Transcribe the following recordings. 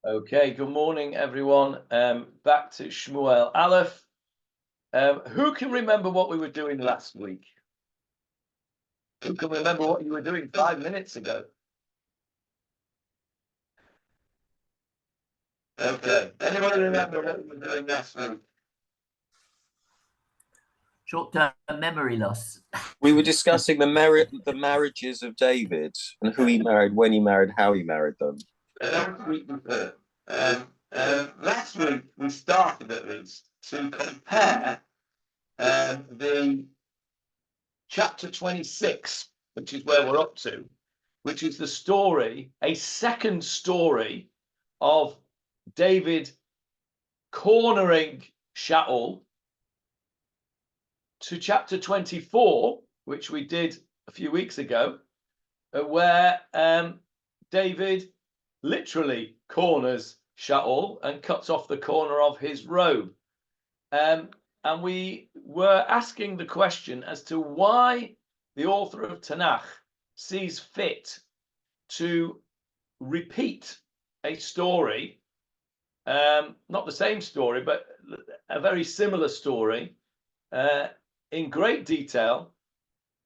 Okay, good morning, everyone. Back to Shmuel Aleph. Who can remember what we were doing last week? Who can remember what you were doing 5 minutes ago? Okay, anyone remember what we were doing last week? Short-term memory loss. We were discussing the marriages of David and who he married, when he married, how he married them. Last week we started at least to compare the chapter 26, which is where we're up to, which is the story, a second story of David cornering Ssaul, to chapter 24, which we did a few weeks ago, where David literally corners Ssaul and cuts off the corner of his robe. And we were asking the question as to why the author of Tanakh sees fit to repeat a story, not the same story, but a very similar story, in great detail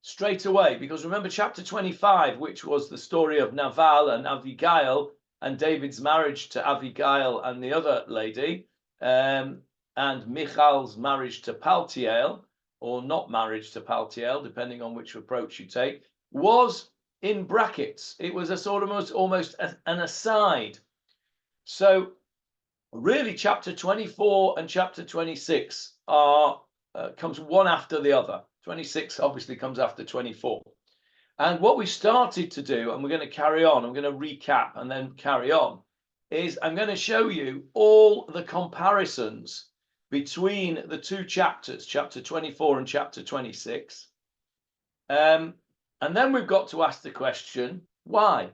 straight away. Because remember chapter 25, which was the story of Nabal and Avigayil and David's marriage to Avigayil and the other lady, and Michal's marriage to Paltiel, or not marriage to Paltiel, depending on which approach you take, was in brackets. It was a sort of almost an aside. So really chapter 24 and chapter 26 are comes one after the other. 26 obviously comes after 24. And what we started to do, and we're going to carry on, I'm going to recap and then carry on, is I'm going to show you all the comparisons between the two chapters, chapter 24 and chapter 26. And then we've got to ask the question, why?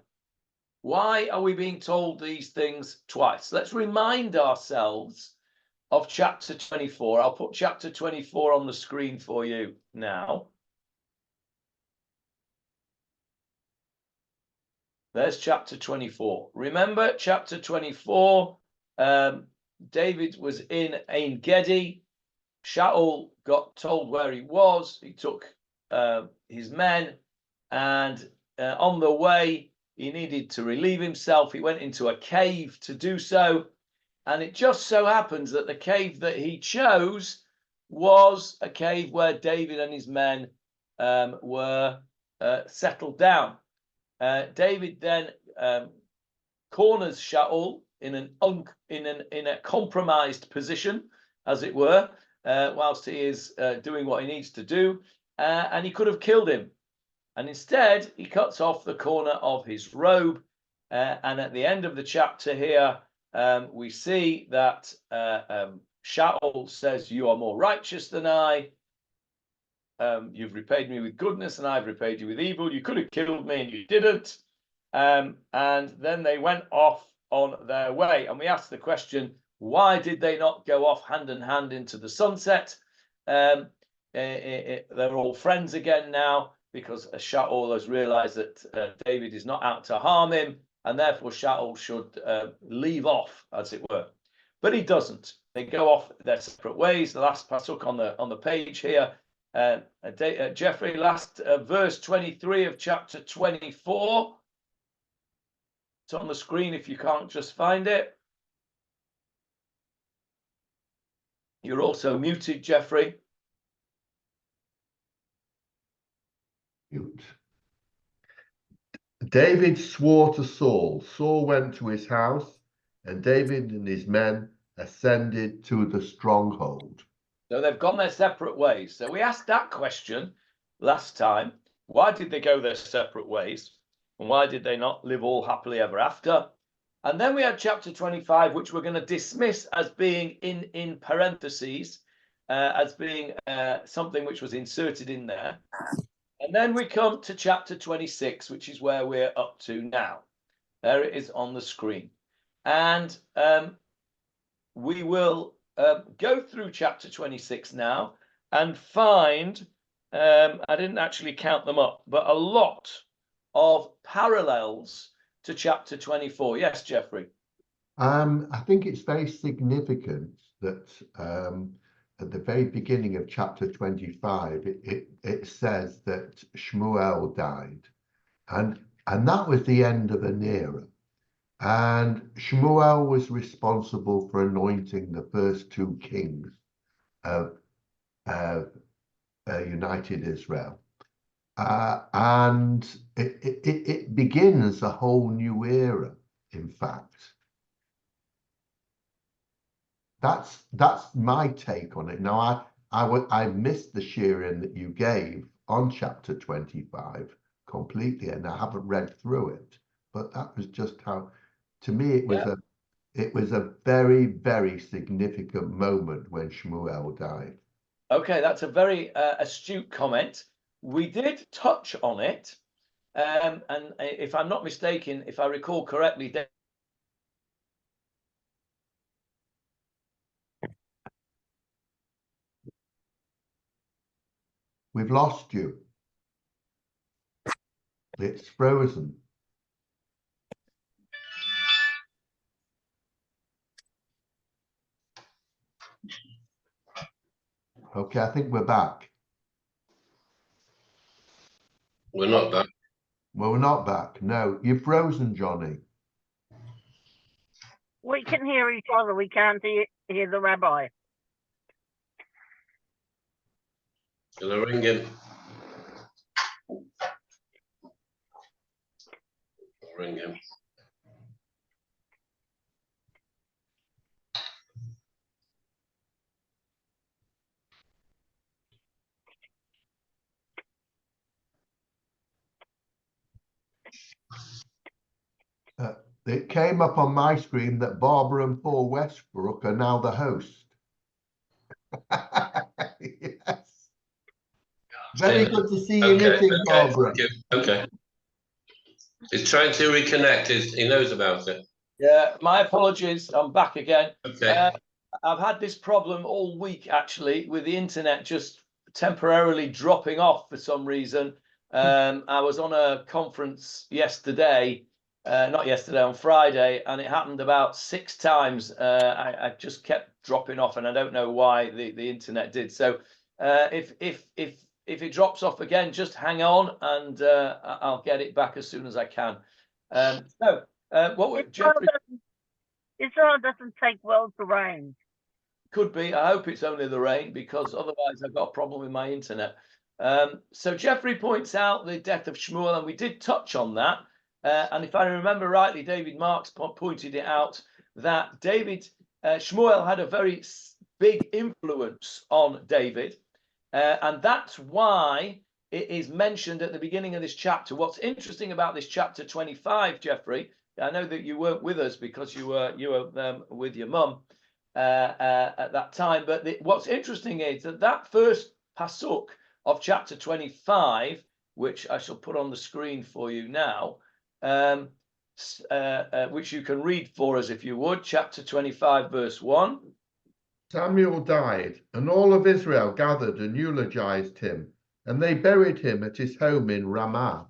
Why are we being told these things twice? Let's remind ourselves of chapter 24. I'll put chapter 24 on the screen for you now. There's chapter 24. Remember chapter 24, David was in Ein Gedi. Ssaul got told where he was. He took his men, and on the way, he needed to relieve himself. He went into a cave to do so. And it just so happens that the cave that he chose was a cave where David and his men were settled down. David then corners Ssaul in a compromised position, as it were, whilst he is doing what he needs to do, and he could have killed him. And instead, he cuts off the corner of his robe. And at the end of the chapter here, we see that Ssaul says, "You are more righteous than I. You've repaid me with goodness, and I've repaid you with evil. You could have killed me, and you didn't." And then they went off on their way. And we asked the question, why did they not go off hand in hand into the sunset? They're all friends again now, because Ssaul has realized that David is not out to harm him, and therefore Ssaul should leave off, as it were. But he doesn't. They go off their separate ways. The last pasuk on the page here, Jeffrey, last verse 23 of chapter 24. It's on the screen if you can't just find it. You're also muted, Jeffrey. Mute. David swore to Saul. Saul went to his house, and David and his men ascended to the stronghold. So they've gone their separate ways. So we asked that question last time. Why did they go their separate ways? And why did they not live all happily ever after? And then we had chapter 25, which we're going to dismiss as being in parentheses, as being something which was inserted in there. And then we come to chapter 26, which is where we're up to now. There it is on the screen. And we will go through chapter 26 now and find, I didn't actually count them up, but a lot of parallels to chapter 24. Yes, Jeffrey? I think it's very significant that at the very beginning of chapter 25, it says that Shmuel died, and that was the end of an era. And Shmuel was responsible for anointing the first two kings of United Israel. And it begins a whole new era, in fact. That's my take on it. Now, I missed the sharing that you gave on chapter 25 completely, and I haven't read through it. But that was just how, to me, it was a very, very significant moment when Shmuel died. Okay, that's a very astute comment. We did touch on it, and if I'm not mistaken, if I recall correctly, We've lost you. It's frozen. Okay, I think we're back. We're not back. Well, we're not back. No, you're frozen, Johnny. We can hear each other. We can't hear the rabbi. Gonna ring him. Ring him. It came up on my screen that Barbara and Paul Westbrook are now the host. Yes. Very good to see you knitting, Barbara. Okay. He's trying to reconnect. He knows about it. yeah, my apologies. I'm back again. Okay. I've had this problem all week, actually, with the internet just temporarily dropping off for some reason. I was on a conference yesterday, not yesterday, on Friday, and it happened about 6 times. I just kept dropping off, and I don't know why the internet did. So if it drops off again, just hang on, and I'll get it back as soon as I can. Jeffrey, Israel doesn't take well to rain. could be. I hope it's only the rain, because otherwise I've got a problem with my internet. So Jeffrey points out the death of Shmuel, and we did touch on that. And if I remember rightly, David Marks pointed it out that Shmuel had a very big influence on David. And that's why it is mentioned at the beginning of this chapter. What's interesting about this chapter 25, Jeffrey, I know that you weren't with us because you were with your mum at that time. But what's interesting is that first pasuk of chapter 25, which I shall put on the screen for you now, which you can read for us if you would, chapter 25, verse 1. Samuel died, and all of Israel gathered and eulogized him, and they buried him at his home in Ramah.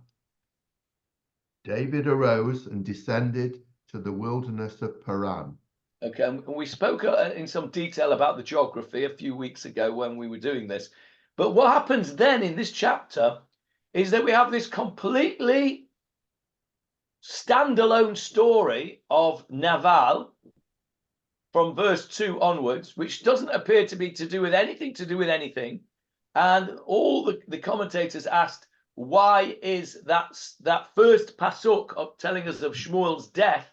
David arose and descended to the wilderness of Paran. Okay, and we spoke in some detail about the geography a few weeks ago when we were doing this. But what happens then in this chapter is that we have this completely standalone story of Naval from verse 2 onwards, which doesn't appear to be to do with anything. And all the commentators asked, why is that first pasuk of telling us of Shmuel's death,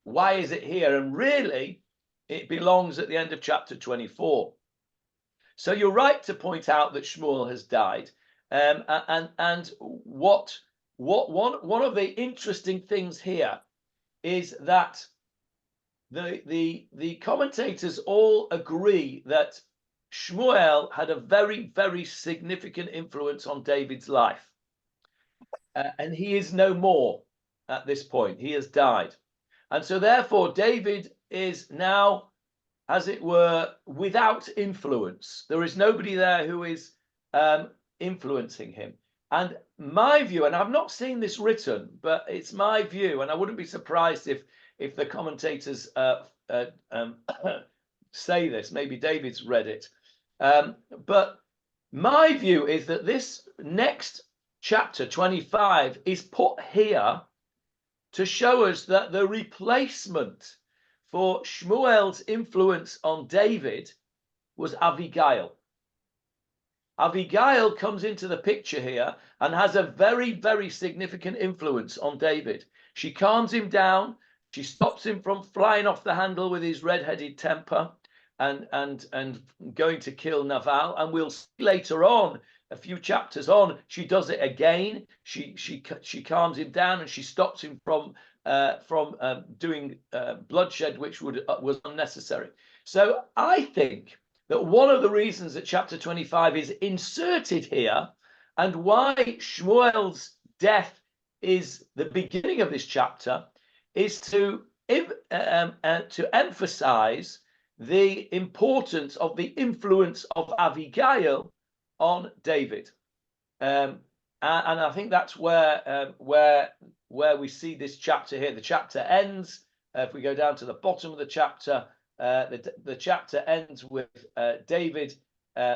why is it here? And really, it belongs at the end of chapter 24. So you're right to point out that Shmuel has died. And one of the interesting things here is that the commentators all agree that Shmuel had a very, very significant influence on David's life. And he is no more at this point. He has died. And so therefore, David is now, as it were, without influence. There is nobody there who is influencing him. And my view, and I've not seen this written, but it's my view, and I wouldn't be surprised if the commentators say this. Maybe David's read it, but my view is that this next chapter 25 is put here to show us that the replacement for Shmuel's influence on David was Avigayil. Avigayil comes into the picture here and has a very, very significant influence on David. She calms him down. She stops him from flying off the handle with his red-headed temper and going to kill Naval. And we'll see later on, a few chapters on, she does it again. She calms him down and she stops him from doing bloodshed, which was unnecessary. So I think that one of the reasons that chapter 25 is inserted here and why Shmuel's death is the beginning of this chapter is to emphasize the importance of the influence of Avigayil on David. And I think that's where we see this chapter here. The chapter ends, if we go down to the bottom of the chapter, the chapter ends with David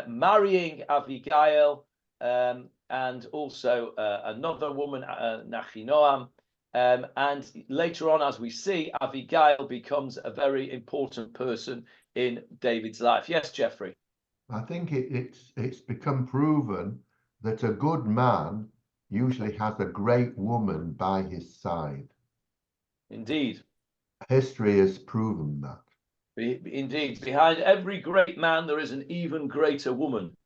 marrying Avigayil and also another woman, Nachinoam. And later on, as we see, Avigayil becomes a very important person in David's life. Yes, Jeffrey? I think it's become proven that a good man usually has a great woman by his side. Indeed. History has proven that. Indeed. Behind every great man, there is an even greater woman.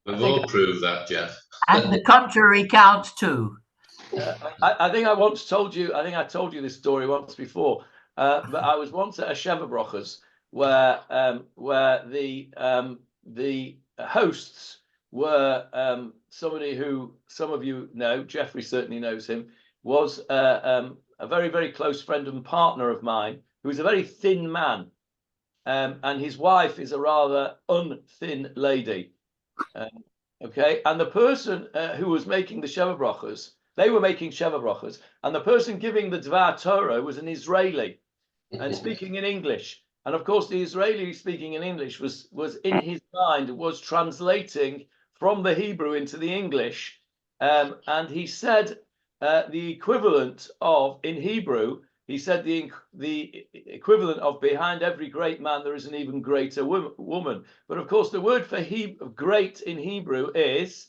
We've all proved that, Jeff. And the contrary counts too. I think I once told you, I think I told you this story once before, but I was once at a Sheva Brochas where the hosts were somebody who some of you know, Jeffrey certainly knows him, was a very, very close friend and partner of mine, who is a very thin man, and his wife is a rather unthin lady. Okay, and the person who was making the Sheva Brochas, they were making Sheva Brochas, and the person giving the Dvar Torah was an Israeli and speaking in English. And of course, the Israeli speaking in English was in his mind, was translating from the Hebrew into the English. And he said the equivalent of, in Hebrew, he said the equivalent of behind every great man, there is an even greater woman. But of course, the word for great in Hebrew is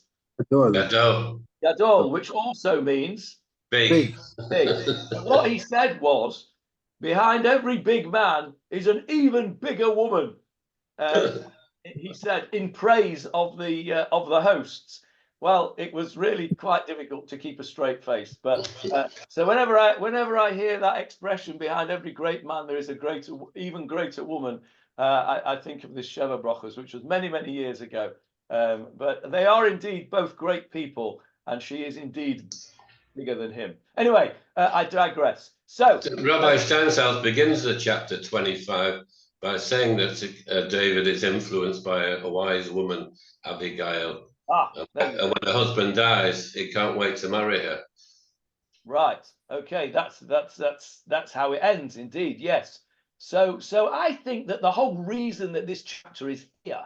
Gadol. Gadol, which also means Big. big. So what he said was, behind every big man is an even bigger woman. He said in praise of the hosts. Well, it was really quite difficult to keep a straight face. But so whenever I hear that expression, behind every great man there is a even greater woman, I think of this Sheva Brochas, which was many, many years ago. But they are indeed both great people, and she is indeed bigger than him. Anyway, I digress. So Rabbi Steinsaltz begins the chapter 25 by saying that David is influenced by a wise woman, Avigayil. And when her husband dies, he can't wait to marry her. Right. Okay. That's how it ends. Indeed. Yes. So I think that the whole reason that this chapter is here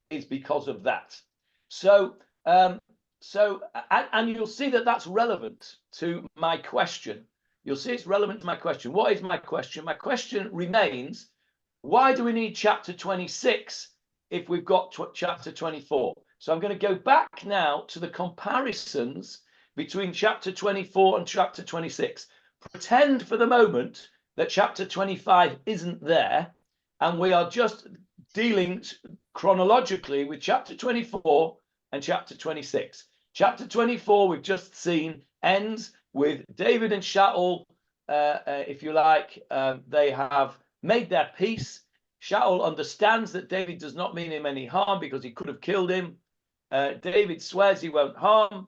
is because of that. So and you'll see that that's relevant to my question. You'll see it's relevant to my question. What is my question? My question remains: why do we need chapter 26 if we've got chapter 24? So I'm going to go back now to the comparisons between chapter 24 and chapter 26. Pretend for the moment that chapter 25 isn't there, and we are just dealing chronologically with chapter 24 and chapter 26. Chapter 24, we've just seen, ends with David and Ssaul, if you like. They have made their peace. Ssaul understands that David does not mean him any harm because he could have killed him. David swears he won't harm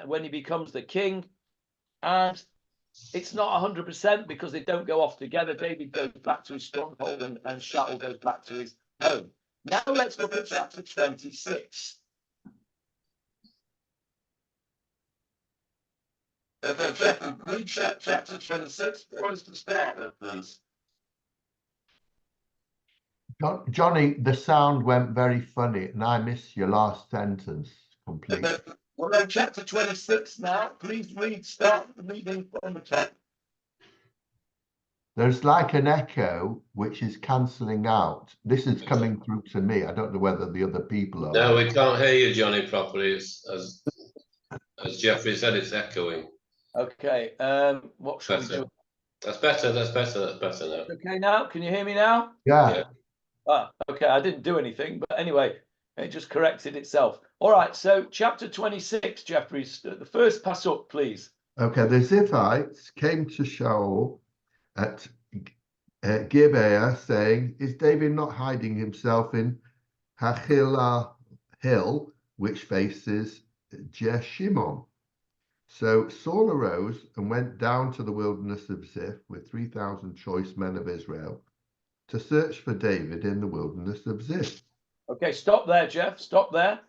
when he becomes the king, and it's not 100% because they don't go off together. David goes back to his stronghold and Ssaul goes back to his home. Now let's look at chapter 26. Read chapter 26. What is the start of this? Johnny, the sound went very funny, and I missed your last sentence completely. Well, no, chapter 26 now. Please start reading from the text. There's like an echo which is cancelling out. This is coming through to me. I don't know whether the other people are. No, we can't hear you, Johnny, properly. It's as Jeffrey said, it's echoing. Okay. What should we do? That's better. That's better now. Okay, now can you hear me now? Yeah. Okay. I didn't do anything, but anyway, it just corrected itself. All right. So chapter 26, Jeffrey, the first pasuk, please. Okay. The Ziphites came to Shaul at Gibeah, saying, "Is David not hiding himself in Hachilah hill, which faces Jeshimon?" So Saul arose and went down to the wilderness of Ziph with 3,000 choice men of Israel to search for David in the wilderness of Ziph. Okay, stop there, Jeff. Stop there.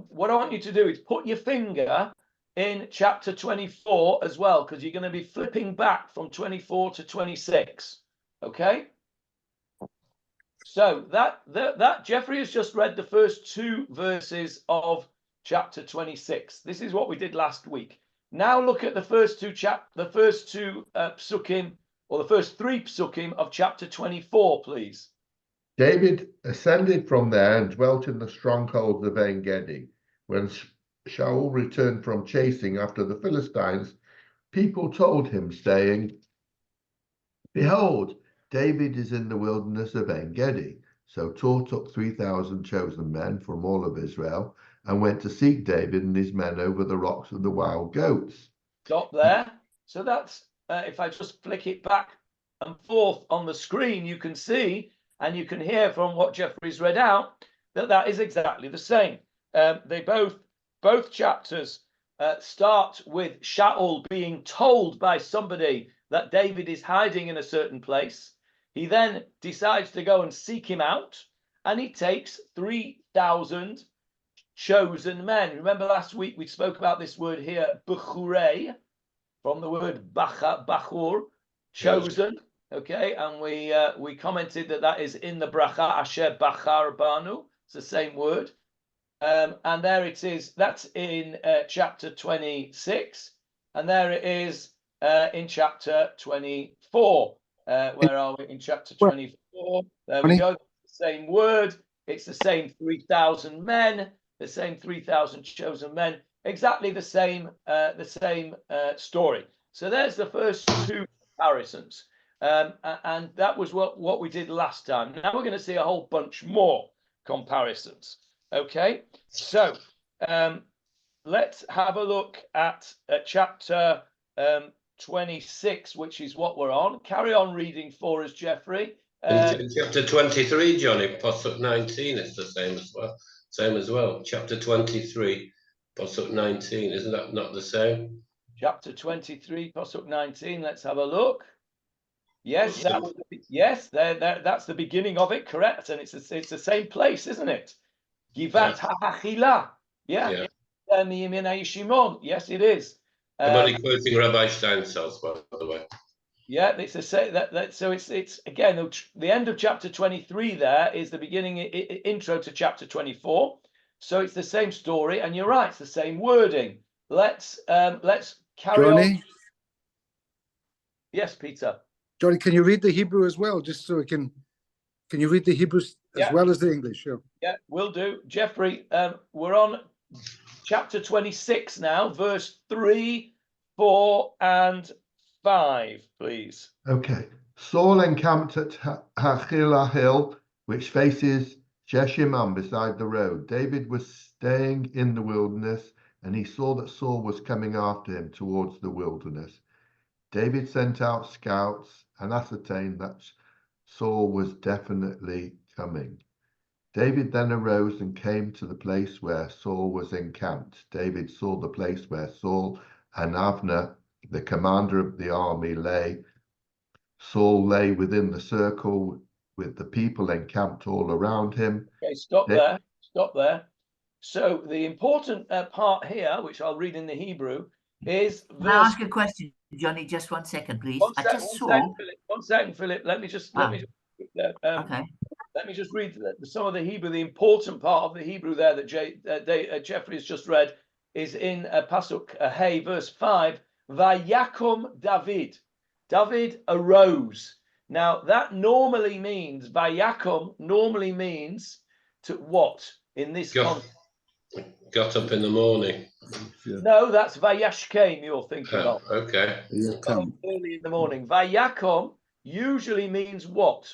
What I want you to do is put your finger in chapter 24 as well, because you're going to be flipping back from 24 to 26. Okay? So that Jeffrey has just read the first 2 verses of chapter 26. This is what we did last week. Now look at the first 2 psukim, or the first 3 psukim of chapter 24, please. David ascended from there and dwelt in the strongholds of En-Gedi. When Shaul returned from chasing after the Philistines, people told him, saying, "Behold, David is in the wilderness of En-Gedi." So Tor took 3,000 chosen men from all of Israel and went to seek David and his men over the rocks of the wild goats. Stop there. So that's, if I just flick it back and forth on the screen, you can see and you can hear from what Jeffrey's read out that is exactly the same. They both chapters start with Shaul being told by somebody that David is hiding in a certain place. He then decides to go and seek him out, and he takes 3,000 chosen men. Remember last week we spoke about this word here, bechurei, from the word bachur, chosen. Okay, and we commented that is in the bracha asher bachar banu. It's the same word, and there it is. That's in chapter 26, and there it is in chapter 24. Where are we? In chapter 24. There we go. Same word. It's the same 3,000 men. The same 3,000 chosen men. Exactly the same story. So there's the first 2 comparisons. And that was what we did last time. Now we're going to see a whole bunch more comparisons. Okay, so let's have a look at chapter 26, which is what we're on. Carry on reading for us, Jeffrey. In chapter 23, Johnny, pasuk 19 is the same as well. Chapter 23, pasuk 19, isn't that not the same? Chapter 23, pasuk 19. Let's have a look. Yes, that's the beginning of it, correct? And it's the same place, isn't it? Givat ha'achila. Yeah. Yes, it is. I'm only quoting Rabbi Steinsaltz, by the way. Yeah, it's a say that. So it's again the end of chapter 23. There is the beginning intro to chapter 24. So it's the same story, and you're right, it's the same wording. Let's carry on. Yes, Peter. Johnny, can you read the Hebrew as well, just so we can you read the Hebrew as well as the English? Sure. Yeah, will do. Jeffrey, we're on chapter 26 now, verse 3, 4, and 5, please. Okay. Saul encamped at Hachilah hill, which faces Jeshimon beside the road. David was staying in the wilderness, and he saw that Saul was coming after him towards the wilderness. David sent out scouts and ascertained that Saul was definitely coming. David then arose and came to the place where Saul was encamped. David saw the place where Saul and Abner, the commander of the army, lay. Saul lay within the circle with the people encamped all around him. Okay, stop there. So the important part here, which I'll read in the Hebrew, is Can I verse. ask a question, Johnny? Just 1 second, please. One I sec, just one saw. second, Philip. 1 second, Philip. Let me just Okay. let me just read some of the Hebrew. The important part of the Hebrew there that Jeffrey has just read is in Pasuk Hey, verse 5. Vayakum David. David arose. Now that normally means Vayakum normally means to what in this context? Got up in the morning. No, that's Vayashkem you're thinking of. Okay. Early in the morning. Vayakum usually means what?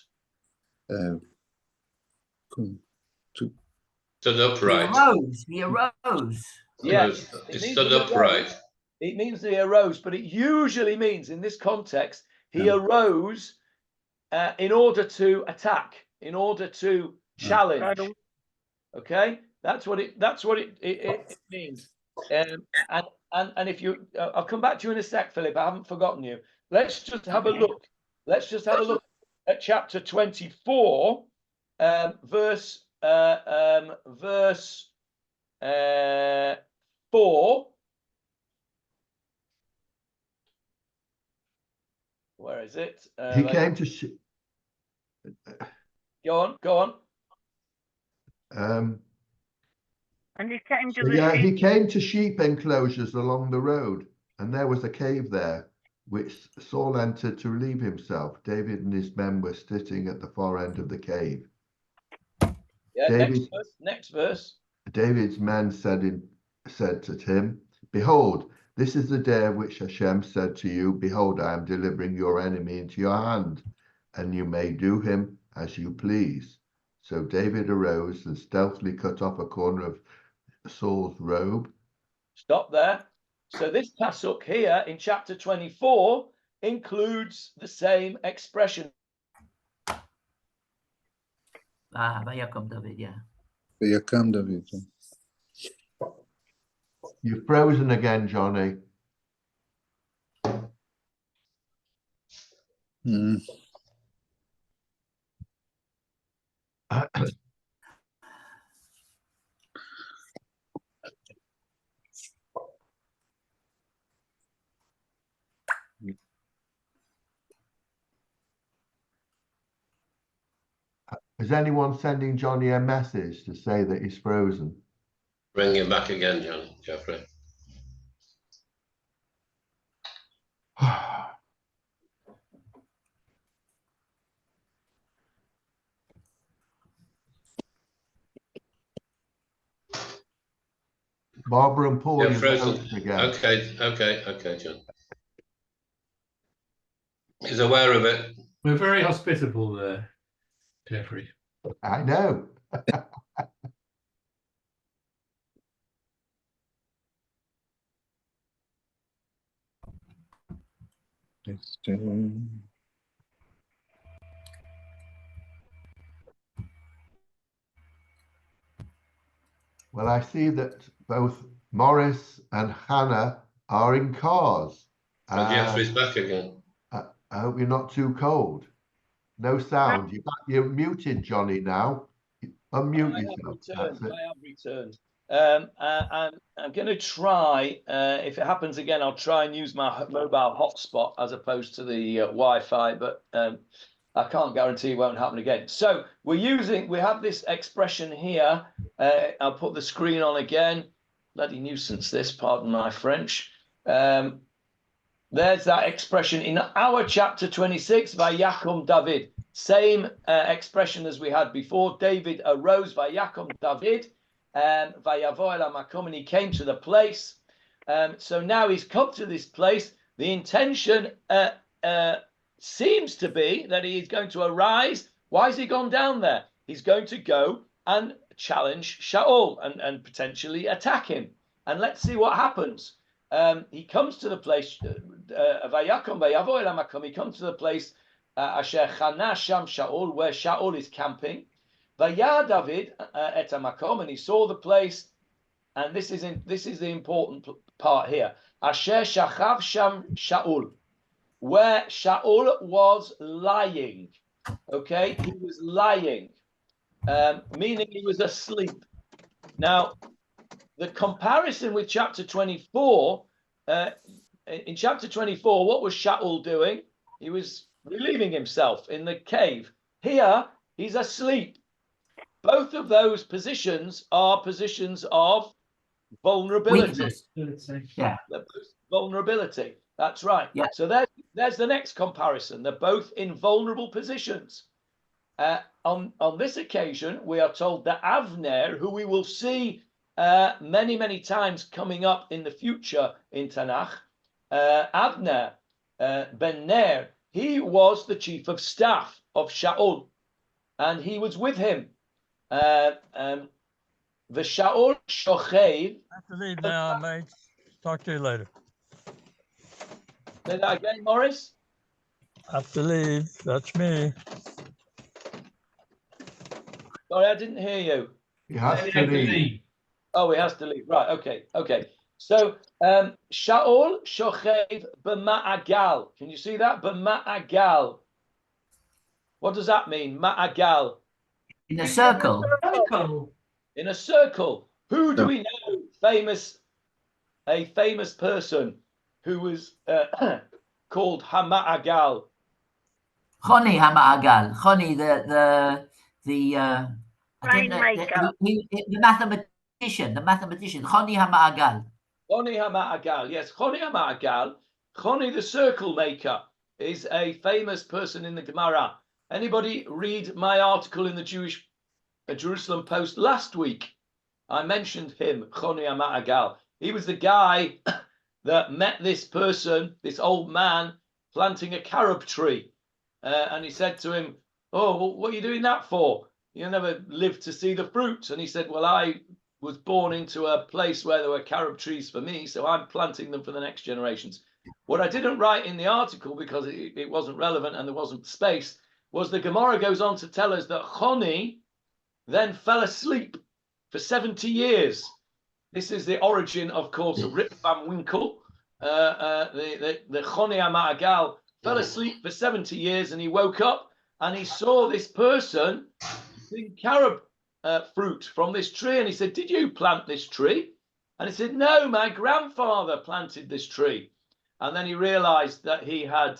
Stood upright. He arose. Yes, He stood upright. It means he arose, but it usually means in this context he arose in order to attack, in order to challenge. Okay, that's what it means. And if you, I'll come back to you in a sec, Philip. I haven't forgotten you. Let's just have a look. Let's just have a look at chapter 24, verse 4. Where is it? He came to. Go on. And he came to So, the yeah, sheep. he came to sheep enclosures along the road, and there was a cave there, which Saul entered to relieve himself. David and his men were sitting at the far end of the cave. Yeah, next verse. David's men said to him, "Behold, this is the day of which Hashem said to you, Behold, I am delivering your enemy into your hand, and you may do him as you please." So David arose and stealthily cut off a corner of Saul's robe. Stop there. So this pasuk here in chapter 24 includes the same expression. Vayakum David, yeah. Vayakum David. You're frozen again, Johnny. Is anyone sending Johnny a message to say that he's frozen? Bring him back again, Jeffrey. Barbara and Paul, You're frozen again. Okay, John. He's aware of it. We're very hospitable there, Jeffrey. I know. Well, I see that both Morris and Hannah are in cars. And Jeffrey's back again. I hope you're not too cold. No sound. You're muted, Johnny, now. Unmute yourself. I have returned. I'm going to try, if it happens again, I'll try and use my mobile hotspot as opposed to the Wi-Fi, but I can't guarantee it won't happen again. So we have this expression here. I'll put the screen on again. Bloody nuisance this, pardon my French. There's that expression in our chapter 26, Vayakum David. Same expression as we had before. David arose, Vayakum David, Vayavo el hamakom, and he came to the place. So now he's come to this place. The intention seems to be that he is going to arise. Why has he gone down there? He's going to go and challenge Ssaul and potentially attack him. And let's see what happens. He comes to the place, Vayakom Vayavo el hamakom. He comes to the place, Asher Chana Sham Ssaul, where Ssaul is camping. Vayah David et hamakom, and he saw the place, and this is the important part here. Asher Shachav Sham Ssaul, where Ssaul was lying. Okay, he was lying, meaning he was asleep. Now, the comparison with chapter 24 in chapter 24, what was Shaul doing? He was relieving himself in the cave. Here, he's asleep. Both of those positions are positions of vulnerability. Weakness. Yeah. Vulnerability. That's right. Yeah. So there's the next comparison. They're both in vulnerable positions. On this occasion, we are told that Avner, who we will see many, many times coming up in the future in Tanakh, Avner ben Ner, he was the chief of staff of Shaul, and he was with him. The Shaul shochev. I have to leave now, mate. Talk to you later. Say that again, Morris. I have to leave. That's me. Sorry, I didn't hear you. He has to leave. Oh, he has to leave. Right. Okay. So, Shaul shochev b'ma'agal. Can you see that? B'ma'agal. What does that mean? Ma'agal. In a circle. In a circle. Who do we know? A famous person who was called Hama'agal. Choni Hama'agal. Choni, the Rainmaker. the mathematician. Choni Hama'agal. Choni Hama'agal. Yes, Choni Hama'agal. Choni the circle maker is a famous person in the Gemara. Anybody read my article in the Jerusalem Post last week? I mentioned him, Choni Hama'agal. He was the guy that met this person, this old man, planting a carob tree. And he said to him, "Oh, well, what are you doing that for? You never lived to see the fruits." And he said, "Well, I was born into a place where there were carob trees for me, so I'm planting them for the next generations." What I didn't write in the article, because it wasn't relevant and there wasn't space, was the Gemara goes on to tell us that Choni then fell asleep for 70 years. This is the origin, of course, of Rip Van Winkle. The Choni Hama'agal fell asleep for 70 years, and he woke up and he saw this person eating carob fruit from this tree. And he said, "Did you plant this tree?" And he said, "No, my grandfather planted this tree." And then he realized that he had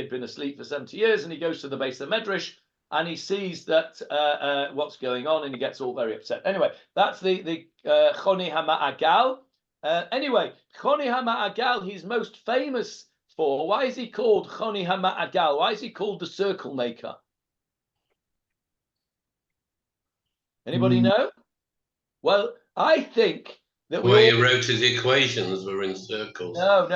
been asleep for 70 years, and he goes to the base of the Medrash and he sees that what's going on, and he gets all very upset. Anyway, that's the Choni Hama'agal. Anyway, Choni Hama'agal, he's most famous for. Why is he called Choni Hama'agal? Why is he called the circle maker? Anybody know? Well, I think that where he wrote his equations were in circles. No.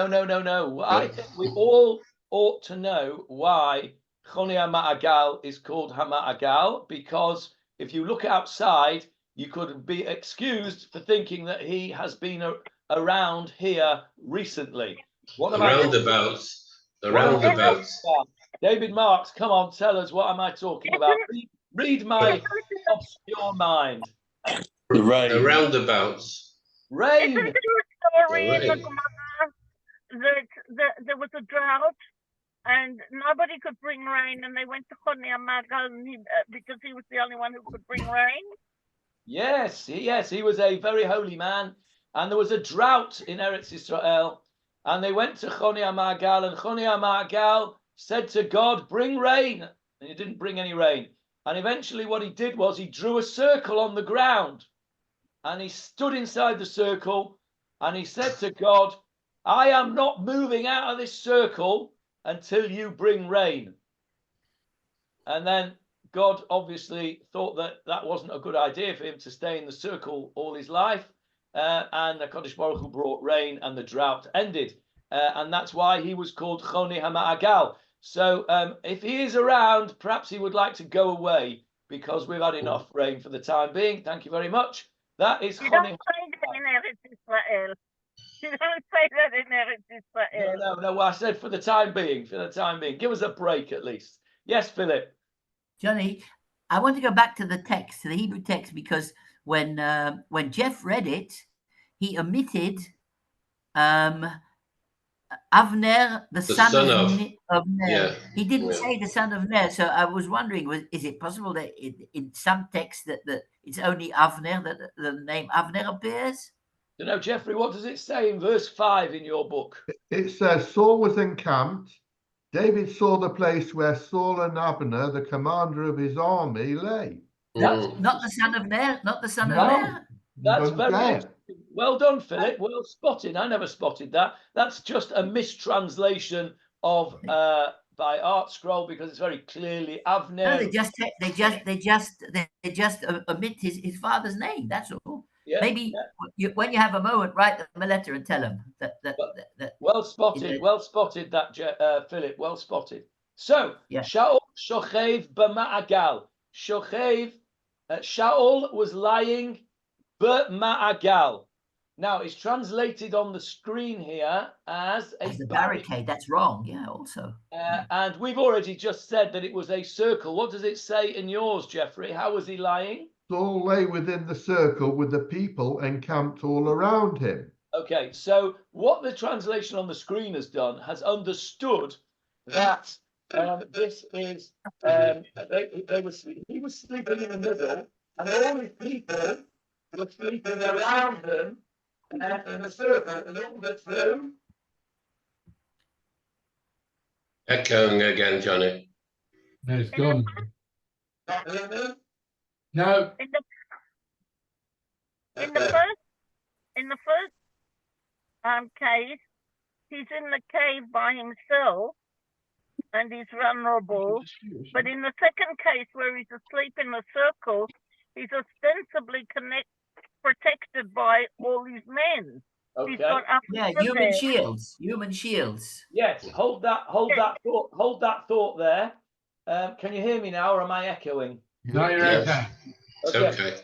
I think we all ought to know why Choni Hama'agal is called Hama'agal, because if you look outside, you could be excused for thinking that he has been around here recently. What am The roundabouts. David Marks, come on, tell us, what am I talking about? Read my obscure mind. The rain. The roundabouts. Rain. Isn't there a story in the Gemara that there was a drought and nobody could bring rain, and they went to Choni Hama'agal because he was the only one who could bring rain? Yes, he was a very holy man, and there was a drought in Eretz Israel, and they went to Choni Hama'agal, and Choni Hama'agal said to God, "Bring rain," and he didn't bring any rain. And eventually what he did was he drew a circle on the ground, and he stood inside the circle, and he said to God, "I am not moving out of this circle until you bring rain." And then God obviously thought that that wasn't a good idea for him to stay in the circle all his life. And the HaKadosh Baruch Hu brought rain, and the drought ended. And that's why he was called Choni Hama'agal. So if he is around, perhaps he would like to go away, because we've had enough rain for the time being. Thank you very much. That is You Choni. don't say that in Eretz Israel. You don't say that in Eretz Israel. No. I said for the time being. Give us a break at least. Yes, Philip. Johnny, I want to go back to the text, to the Hebrew text, because when Jeff read it, he omitted Avner, the son of Ner. Yeah. He didn't say the son of Ner. So I was wondering, is it possible that in some texts that it's only Avner, that the name Avner appears? You know, Jeffrey, what does it say in verse 5 in your book? It says Saul was encamped. David saw the place where Saul and Abner, the commander of his army, lay. That's Not the son of Ner, not the son of No, Ner. That's doesn't very say it. interesting. Well done, Philip. Well spotted. I never spotted that. That's just a mistranslation of by Art Scroll because it's very clearly Avner. No, they just omit his father's name. That's all. Yeah, Maybe when you have a moment, write them a letter and tell them that. Well spotted. Well spotted that, Philip. Well spotted. So, Shaul shochev b'ma'agal. Shochev, Shaul was lying b'ma'agal. Now, it's translated on the screen here as a barricade. That's wrong. Yeah, also. And we've already just said that it was a circle. What does it say in yours, Jeffrey? How was he lying? Saul lay within the circle with the people encamped all around him. Okay, so what the translation on the screen has done has understood that this is he was sleeping in the middle, and all his people were sleeping around him in a circle. Number 2. Echoing again, Johnny. No, it's gone. No. In the first case, he's in the cave by himself and he's vulnerable. But in the second case, where he's asleep in the circle, he's ostensibly protected by all his men. Okay. He's got human shields. Yes, hold that thought there. Can you hear me now, or am I echoing? No, you're okay. It's okay.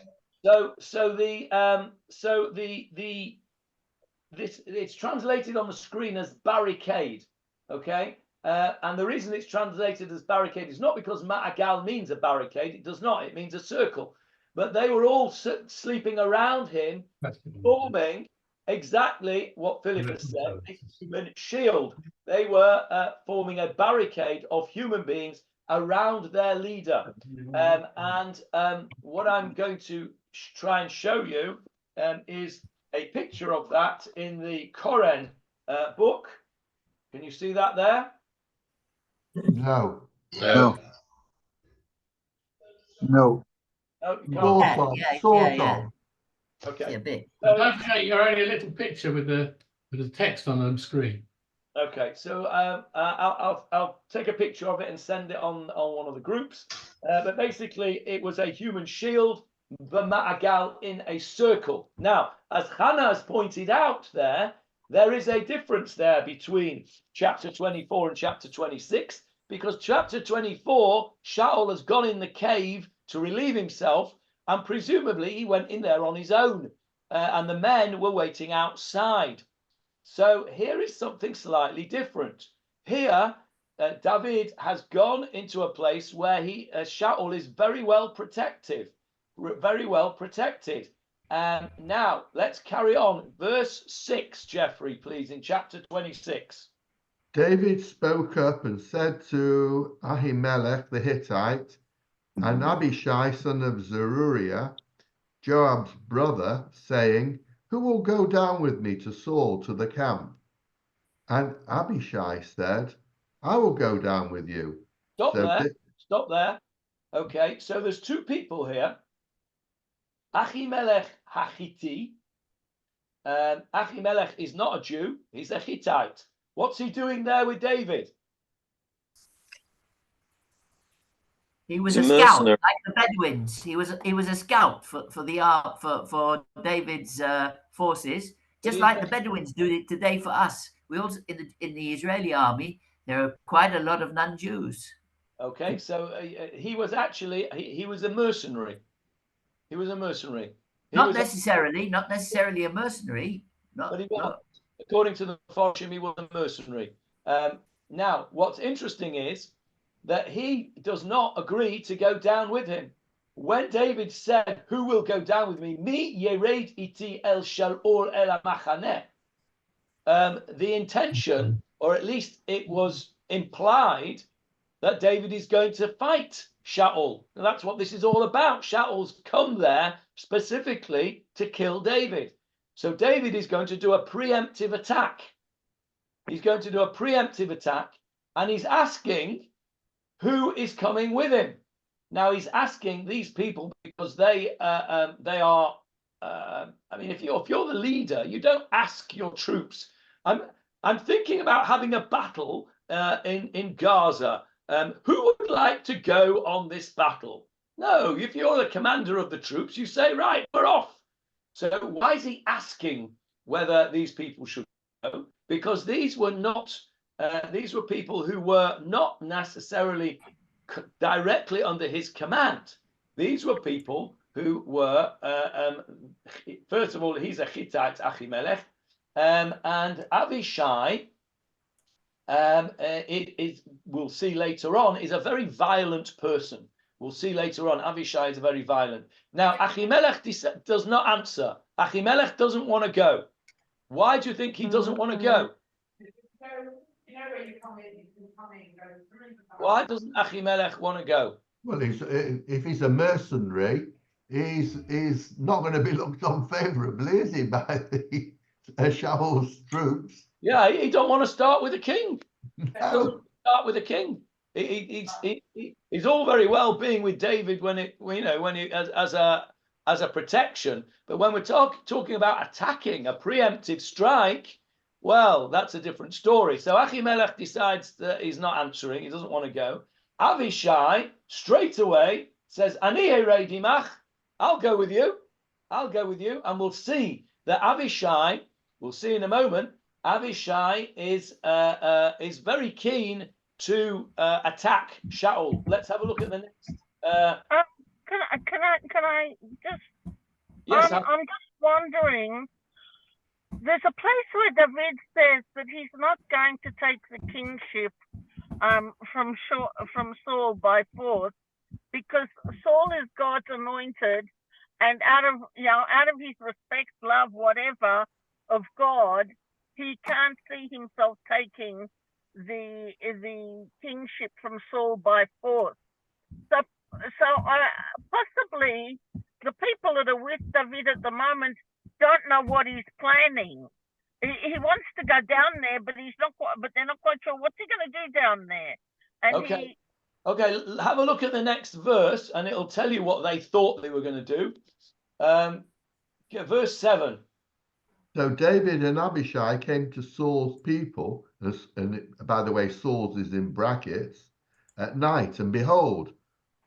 It's translated on the screen as barricade, okay? And the reason it's translated as barricade is not because ma'agal means a barricade. It does not. It means a circle. But they were all sleeping around him, forming exactly what Philip has said, a human shield. They were forming a barricade of human beings around their leader. What I'm going to try and show you is a picture of that in the Koren book. Can you see that there? No. No. No. Sort of. Okay. A bit. Don't forget, you're only a little picture with the text on the screen. Okay, so I'll take a picture of it and send it on one of the groups. But basically, it was a human shield, b'ma'agal, in a circle. Now, as Hannah has pointed out there is a difference there between chapter 24 and chapter 26, because chapter 24, Shaul has gone in the cave to relieve himself, and presumably he went in there on his own, and the men were waiting outside. So here is something slightly different. Here, David has gone into a place where Shaul is very well protected. Now, let's carry on. Verse 6, Jeffrey, please, in chapter 26. David spoke up and said to Ahimelech the Hittite and Abishai, son of Zeruiah, Joab's brother, saying, "Who will go down with me to Saul to the camp?" And Abishai said, "I will go down with you." Stop there. Okay, so there's two people here. Ahimelech Hachiti. Ahimelech is not a Jew, he's a Hittite. What's he doing there with David? He was a scout, like the Bedouins. He was a scout for David's forces, just like the Bedouins do it today for us. We also in the Israeli army there are quite a lot of non-Jews. Okay, so he was actually he was a mercenary. He was a mercenary. Not necessarily a mercenary. But he was, according to the Foshim, he was a mercenary. Now, what's interesting is that he does not agree to go down with him. When David said, "Who will go down with me?" Mi yered iti el Shaul el hamachaneh. The intention, or at least it was implied, that David is going to fight Shaul. And that's what this is all about. Shaul's come there specifically to kill David. So David is going to do a preemptive attack. He's going to do a preemptive attack, and he's asking who is coming with him. Now he's asking these people because they are. I mean, if you're the leader, you don't ask your troops. I'm thinking about having a battle in Gaza. Who would like to go on this battle? No, if you're the commander of the troops, you say, right, we're off. So why is he asking whether these people should go? Because these were not. These were people who were not necessarily directly under his command. These were people who were, first of all, he's a Hittite, Achimelech, and Avishai, we'll see later on, is a very violent person. We'll see later on, Avishai is very violent. Now, Achimelech does not answer. Achimelech doesn't want to go. Why do you think he doesn't want to go? Why doesn't Achimelech want to go? Well, if he's a mercenary, he's not going to be looked on favourably, is he, by the Shaul's troops? Yeah, he don't want to start with the king. No. Start with the king. He's all very well being with David when he as a protection, but when we're talking about attacking, a preemptive strike, well, that's a different story. So Achimelech decides that he's not answering. He doesn't want to go. Avishai straight away says, "Ani erei dimach." I'll go with you. I'll go with you, and we'll see that Avishai. We'll see in a moment. Avishai is very keen to attack Shaul. Let's have a look at the next. Can I just? Yes, I'm just wondering. There's a place where David says that he's not going to take the kingship from Saul by force, because Saul is God's anointed, and out of his respect, love, whatever of God, he can't see himself taking the kingship from Saul by force. So possibly the people that are with David at the moment don't know what he's planning. He wants to go down there, but they're not quite sure what's he going to do down there. And okay. Okay, have a look at the next verse, and it'll tell you what they thought they were going to do. Verse 7. So David and Abishai came to Saul's people, and by the way, Saul's is in brackets, at night, and behold,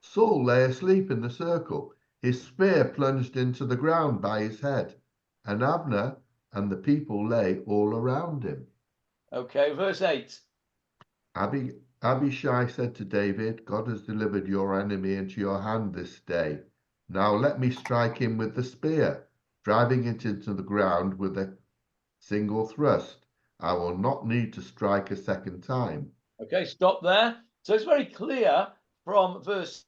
Saul lay asleep in the circle, his spear plunged into the ground by his head, and Abner and the people lay all around him. Okay, verse 8. Abishai said to David, God has delivered your enemy into your hand this day. Now let me strike him with the spear, driving it into the ground with a single thrust. I will not need to strike a second time. Okay, stop there. So it's very clear from verse.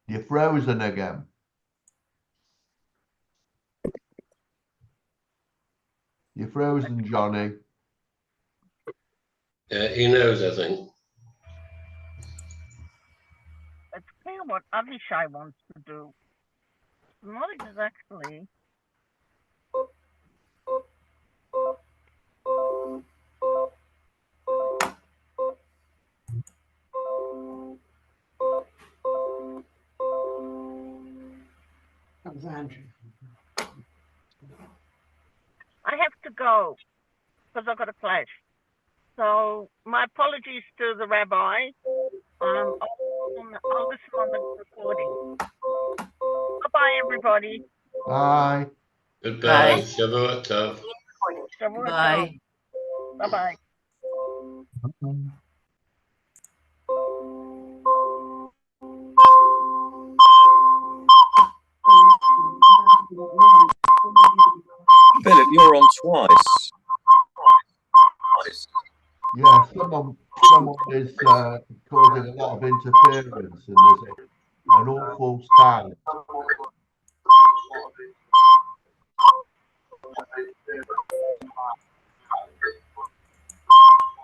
You're frozen again. You're frozen, Johnny. Yeah, he knows, I think. it's clear what Avishai wants to do. Not exactly. I have to go because I've got a clash. So my apologies to the rabbi. I'll listen on the recording. Bye-bye, everybody. Bye. Goodbye. Bye. Shavuot Tov. Shavuot Bye. Tov. Bye-bye. Philip, you're on twice. Yeah, someone is causing a lot of interference, and there's an awful sound.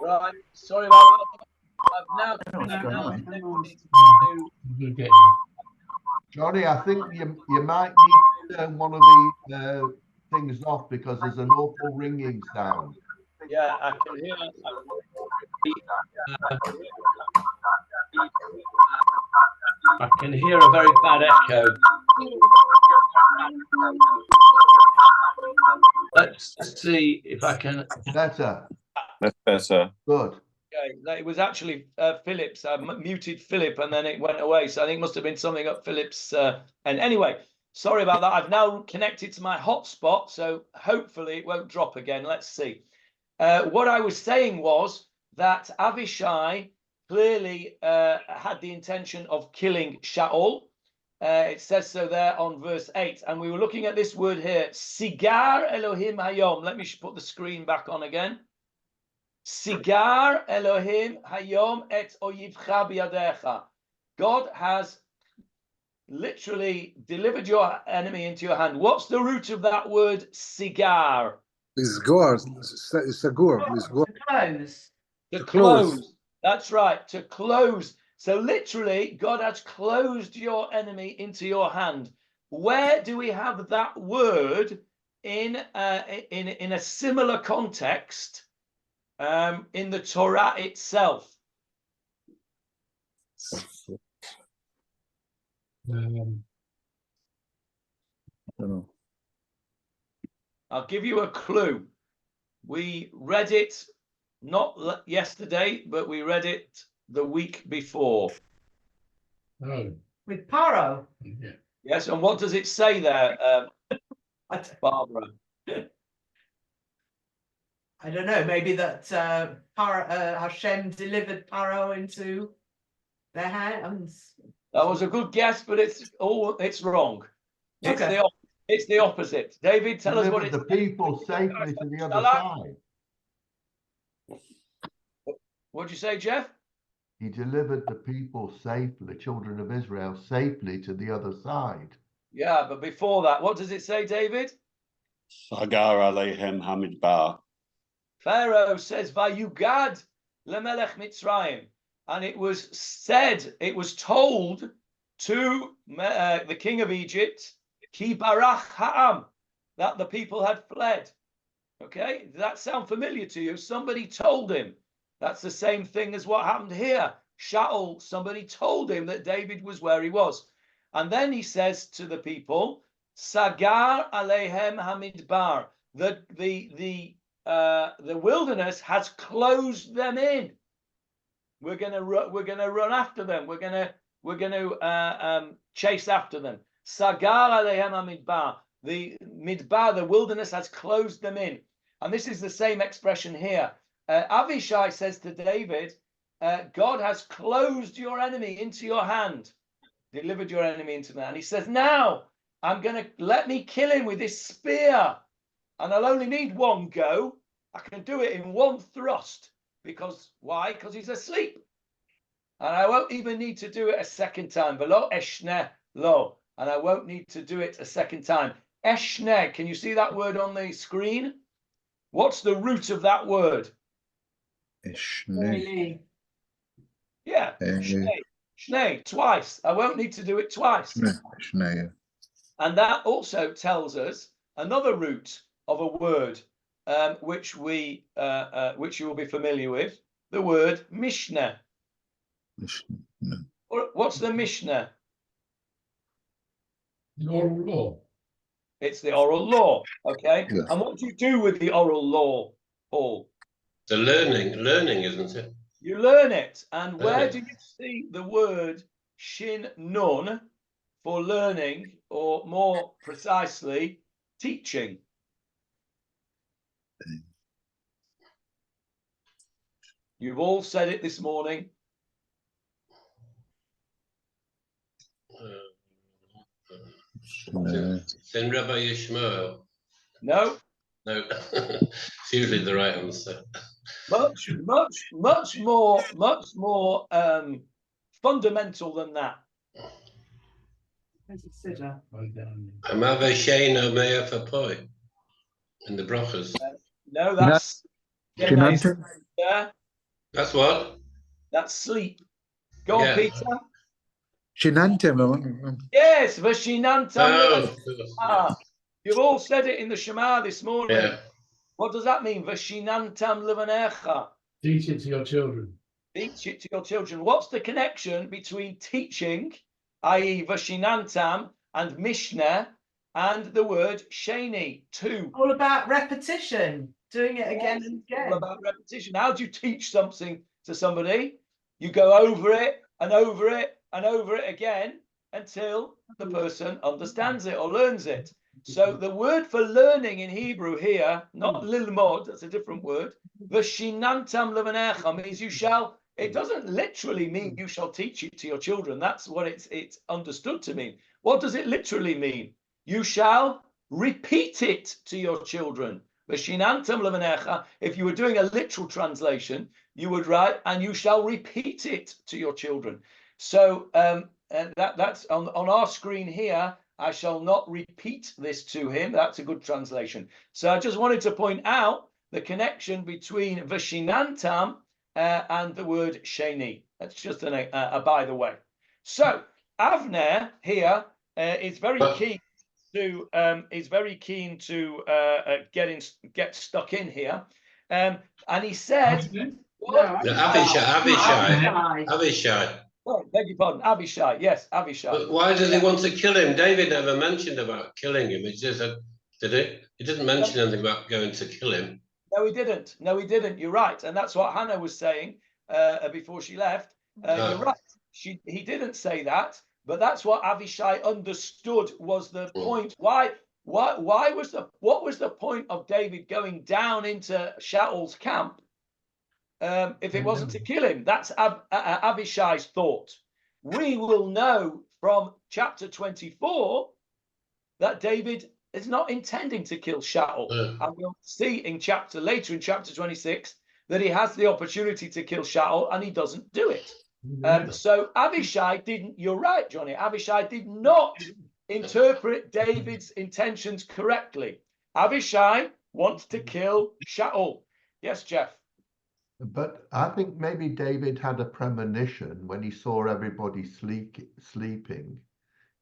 Right, sorry about that. Johnny, I think you might need turn one of the things off because there's an awful ringing sound. Yeah, I can hear. I can hear a very bad echo. Let's see if I can. Better. That's better. Good. Okay, it was actually Philip's. I muted Philip and then it went away. So I think it must have been something up Philip's. And anyway, sorry about that. I've now connected to my hotspot, so hopefully it won't drop again. Let's see. What I was saying was that Avishai clearly had the intention of killing Shaul. It says so there on verse 8. And we were looking at this word here, Sigar Elohim Hayom. Let me put the screen back on again. Sigar Elohim Hayom et oyivcha biyadecha. God has literally delivered your enemy into your hand. What's the root of that word, sigar? Sagur. To close. That's right, to close. So literally, God has closed your enemy into your hand. Where do we have that word in a similar context in the Torah itself? I don't know. I'll give you a clue. We read it not yesterday, but we read it the week before. Oh, With Paro. yeah. Yes, and what does it say there, Barbara? I don't know. Maybe that Hashem delivered Paro into their hands. That was a good guess, but it's wrong. It's Okay. it's the opposite. David, tell us what it's. The people safely to the other side. What'd you say, Jeff? He delivered the people safely, the children of Israel safely to the other side. Yeah, but before that, what does it say, David? Sagar Aleichem Hamidbar. Pharaoh says, Vayugad lemelech Mitzrayim. And it was said, it was told to the king of Egypt, Ki barach ha'am, that the people had fled. Okay, does that sound familiar to you? Somebody told him. That's the same thing as what happened here. Shaul, somebody told him that David was where he was. And then he says to the people, Sagar aleihem hamidbar. The wilderness has closed them in. We're gonna run after them. We're gonna chase after them. Sagar aleihem hamidbar. The midbar, the wilderness, has closed them in. And this is the same expression here. Avishai says to David, God has closed your enemy into your hand, delivered your enemy into that. And he says, now I'm going to let me kill him with this spear. And I'll only need one go. I can do it in one thrust. Because why? Because he's asleep. And I won't even need to do it a second time. Velo eshne lo. And I won't need to do it a second time. Eshne, can you see that word on the screen? What's the root of that word? Eshne. Yeah, Shnei, twice. I won't need to do it twice. Shne. And that also tells us another root of a word, which you will be familiar with, the word Mishnah. What's the Mishnah? The oral law. It's the oral law, okay? Yes. And what do you do with the oral law, Paul? The learning, isn't it? You learn it. And where do you see the word shin nun for learning, or more precisely, teaching? You've all said it this morning. It's in Rabbi Shmuel. No. No, it's usually the right answer. Much more fundamental than that. Amave Sheino Meya Fapoi in the brachas. No, that's That's what? That's sleep. Go on, Peter. Shinantam. Yes, Vashinantam. Oh, You've all said it in the Shema this morning. yeah. What does that mean? Vashinantam levanecha. Teach it to your children. Teach it to your children. What's the connection between teaching, i.e. Vashinantam, and Mishnah, and the word Sheni? Two. All about repetition, doing it again and again. All about repetition. How do you teach something to somebody? You go over it and over it and over it again until the person understands it or learns it. So the word for learning in Hebrew here, not lilmod, that's a different word. Vashinantam levanecha means you shall. It doesn't literally mean you shall teach it to your children. That's what it's understood to mean. What does it literally mean? You shall repeat it to your children. Vashinantam levanecha. If you were doing a literal translation, you would write, and you shall repeat it to your children. So that's on our screen here. I shall not repeat this to him. That's a good translation. So I just wanted to point out the connection between Vashinantam and the word Sheni. That's just a by the way. So Avner here is very keen to get stuck in here, and he said, Avishai. Oh, beg your pardon, Abishai. Yes, Abishai. But why does he want to kill him? David never mentioned about killing him. It just did it? He didn't mention anything about going to kill him. No, he didn't. No, he didn't. You're right, and that's what Hannah was saying before she left. You're right. He didn't say that, but that's what Avishai understood was the point. What was the point of David going down into Shaul's camp? If it wasn't to kill him? That's Abishai's thought. We will know from chapter 24 that David is not intending to kill Shaul. And we'll see later in chapter 26 that he has the opportunity to kill Shaul and he doesn't do it. So Abishai didn't, you're right, Johnny, Abishai did not interpret David's intentions correctly. Abishai wants to kill Shaul. Yes, Jeff. But I think maybe David had a premonition when he saw everybody sleeping.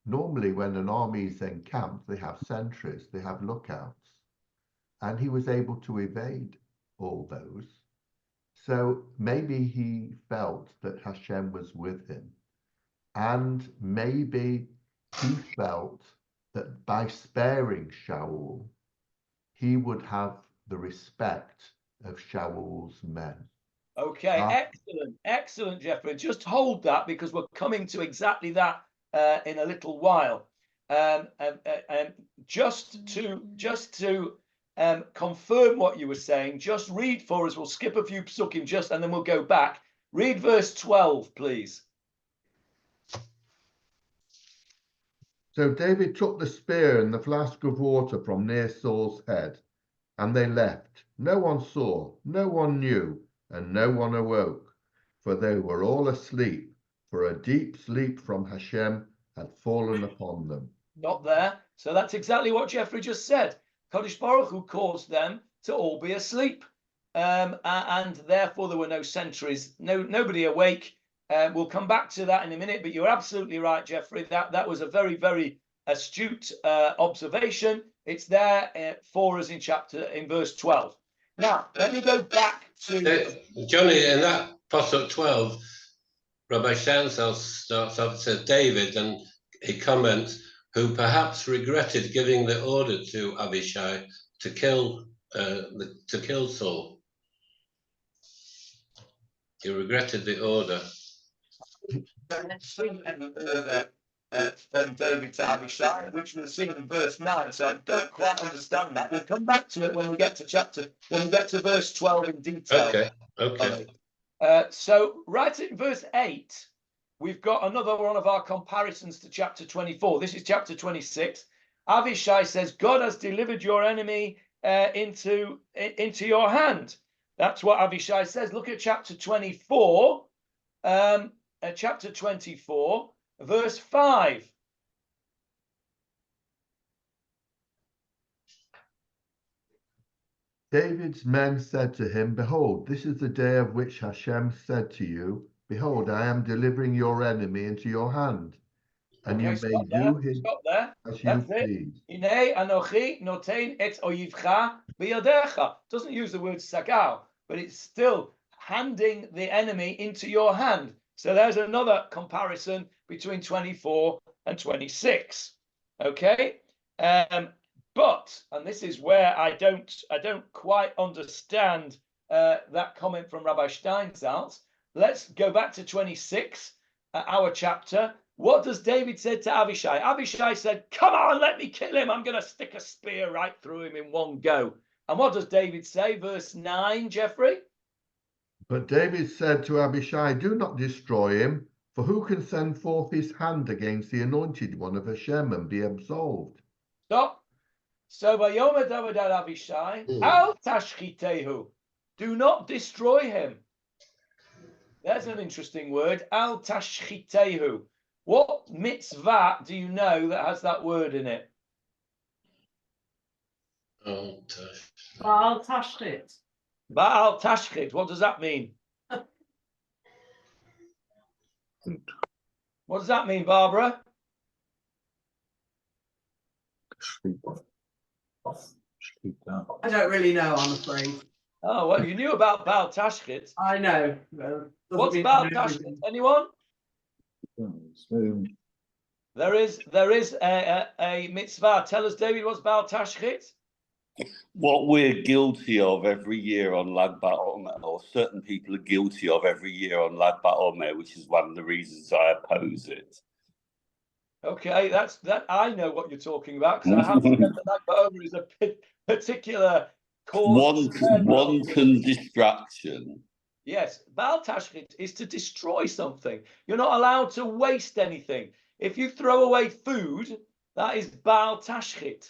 Normally, when an army is encamped, they have sentries, they have lookouts. And he was able to evade all those. So maybe he felt that Hashem was with him. And maybe he felt that by sparing Shaul, he would have the respect of Shaul's men. Okay, excellent, Jeffrey. Just hold that because we're coming to exactly that in a little while. Just to confirm what you were saying, just read for us. We'll skip a few psukim and then we'll go back. Read verse 12, please. So David took the spear and the flask of water from near Saul's head, and they left. No one saw, no one knew, and no one awoke, for they were all asleep, for a deep sleep from Hashem had fallen upon them. Not there. So that's exactly what Jeffrey just said. Kodesh Baruch Hu caused them to all be asleep. And therefore there were no sentries, nobody awake. We'll come back to that in a minute, but you're absolutely right, Jeffrey. That was a very, very astute observation. It's there for us in verse 12. Now, let me go back to... Johnny, in that Pasuk 12, Rabbi Shansel starts off, it says David, and he comments, who perhaps regretted giving the order to Abishai to kill Saul. He regretted the order. From David to Abishai, which we'll see in verse 9. So I don't quite understand that. We'll come back to it when we get to verse 12 in detail. Okay. So right in verse 8, we've got another one of our comparisons to chapter 24. This is chapter 26. Avishai says, God has delivered your enemy into your hand. That's what Avishai says. Look at chapter 24. Chapter 24. Verse 5. David's men said to him, behold, this is the day of which Hashem said to you, behold, I am delivering your enemy into your hand. And you may stop do there. him Stop there. as you That's it. please. Inei anochi noten et oyivcha biyadecha. Doesn't use the word sagal, but it's still handing the enemy into your hand. So there's another comparison between 24 and 26. Okay, but and this is where I don't quite understand that comment from Rabbi Steinsaltz. Let's go back to 26, our chapter. What does David say to Abishai? Abishai said, "Come on, let me kill him. I'm going to stick a spear right through him in one go." And what does David say? Verse 9, Jeffrey. But David said to Abishai, "Do not destroy him, for who can send forth his hand against the anointed one of Hashem and be absolved?" Stop. So Vayomer David al Avishai, Al tashchitehu. Do not destroy him. There's an interesting word. Al tashchitehu. What mitzvah do you know that has that word in it? Baal Tashchit. Baal tashchit. What does that mean? What does that mean, Barbara? I don't really know, I'm afraid. Oh, well, you knew about Baal tashchit. I know. What's Baal tashchit? Anyone? There is a mitzvah. Tell us, David, what's Baal tashchit? What we're guilty of every year on Lag BaOmer, or certain people are guilty of every year on Lag BaOmer, which is one of the reasons I oppose it. Okay, that I know what you're talking about because I have said that Lag BaOmer is a particular cause. Wanton distraction. Yes, Baal Tashchit is to destroy something. You're not allowed to waste anything. If you throw away food, that is Baal Tashchit.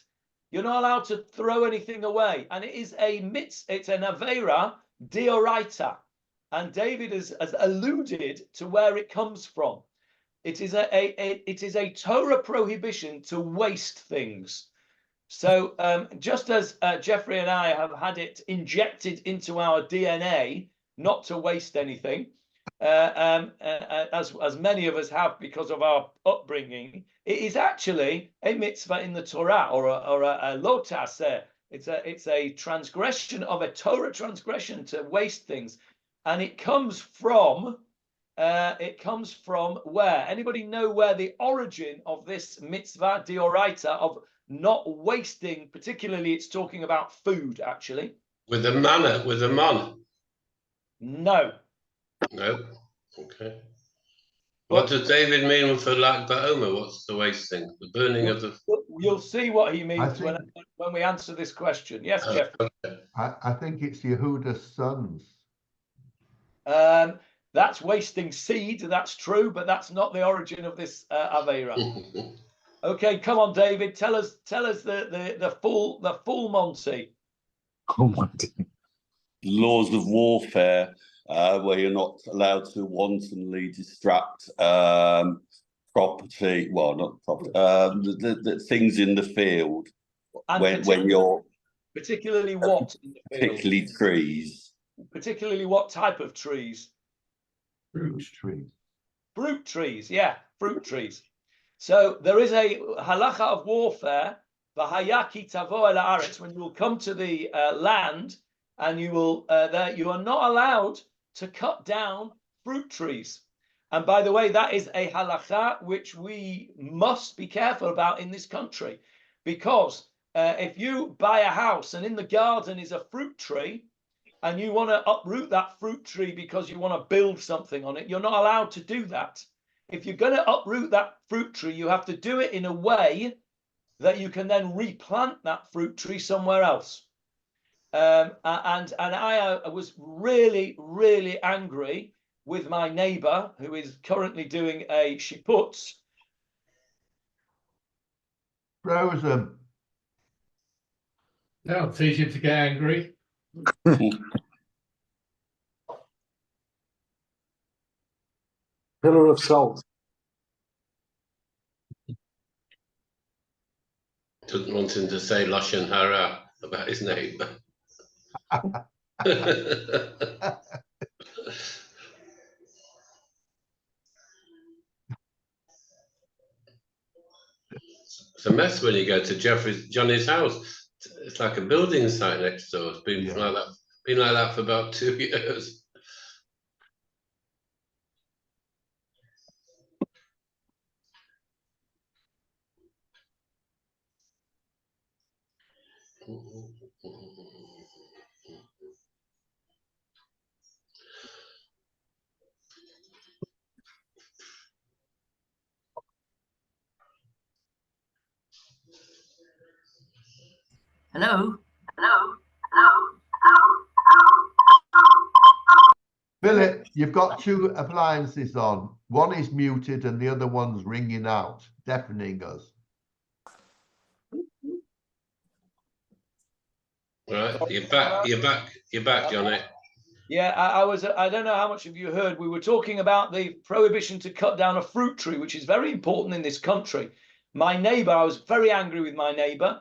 You're not allowed to throw anything away. And it is it's an Avera Dioraita. And David has alluded to where it comes from. It is a Torah prohibition to waste things. So just as Jeffrey and I have had it injected into our DNA not to waste anything, as many of us have because of our upbringing, it is actually a mitzvah in the Torah or a lotas. It's a transgression of a Torah transgression to waste things, and it comes from where? Anybody know where the origin of this mitzvah dioraita of not wasting, particularly it's talking about food actually? With the manna, with the man. No. No. Okay. What does David mean for Lag BaOmer? What's the wasting? The burning of the... You'll see what he means when we answer this question. Yes, Jeff. Okay. I think it's Yehuda's sons. That's wasting seed, that's true, but that's not the origin of this Avera. Okay, come on, David. Tell us the full Monty. Oh my God. Laws of warfare, where you're not allowed to wantonly distract property. Well, not property. The things in the field when you're particularly what in the field? Particularly trees. Particularly what type of trees? Fruit trees. Fruit trees, yeah, fruit trees. So there is a halacha of warfare, v'hayaki tavo el haaretz, when you will come to the land, and you will you are not allowed to cut down fruit trees. And by the way, that is a halacha which we must be careful about in this country, because if you buy a house and in the garden is a fruit tree, and you want to uproot that fruit tree because you want to build something on it, you're not allowed to do that. If you're going to uproot that fruit tree, you have to do it in a way that you can then replant that fruit tree somewhere else. And I was really, really angry with my neighbor who is currently doing a shiputz. Frozen. That'll teach him to get angry. Pillar of salt. Doesn't want him to say Lashon Hara about his neighbour. It's a mess when you go to Johnny's house. It's like a building site next door. It's been like that for about 2 years. Hello? Philip, you've got two appliances on. One is muted and the other one's ringing out, deafening us. Right, you're back, Johnny. Yeah, I don't know how much of you heard. We were talking about the prohibition to cut down a fruit tree, which is very important in this country. My neighbor, I was very angry with my neighbor,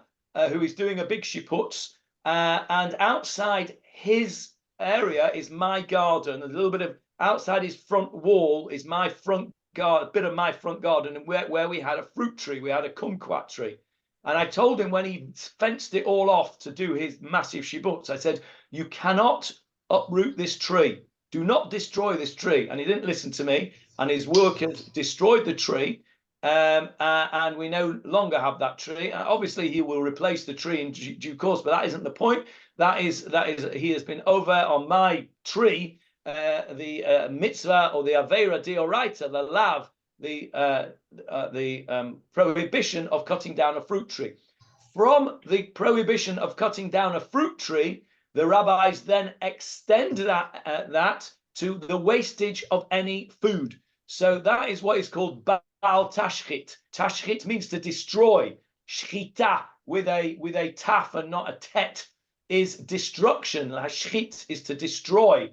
who is doing a big shiputz, and outside his area is my garden. A little bit of outside his front wall is my front garden, a bit of my front garden, and where we had a fruit tree, we had a kumquat tree. And I told him when he fenced it all off to do his massive shibutz, I said, you cannot uproot this tree. Do not destroy this tree. And he didn't listen to me. And his workers destroyed the tree. And we no longer have that tree. Obviously, he will replace the tree in due course, but that isn't the point. That is he has been over on my tree, the mitzvah or the aveira deoraita, the lav, the prohibition of cutting down a fruit tree. From the prohibition of cutting down a fruit tree, the rabbis then extend that to the wastage of any food. So that is what is called Baal Tashchit. Tashchit means to destroy. Shchita with a taf and not a tet is destruction. Shchit is to destroy.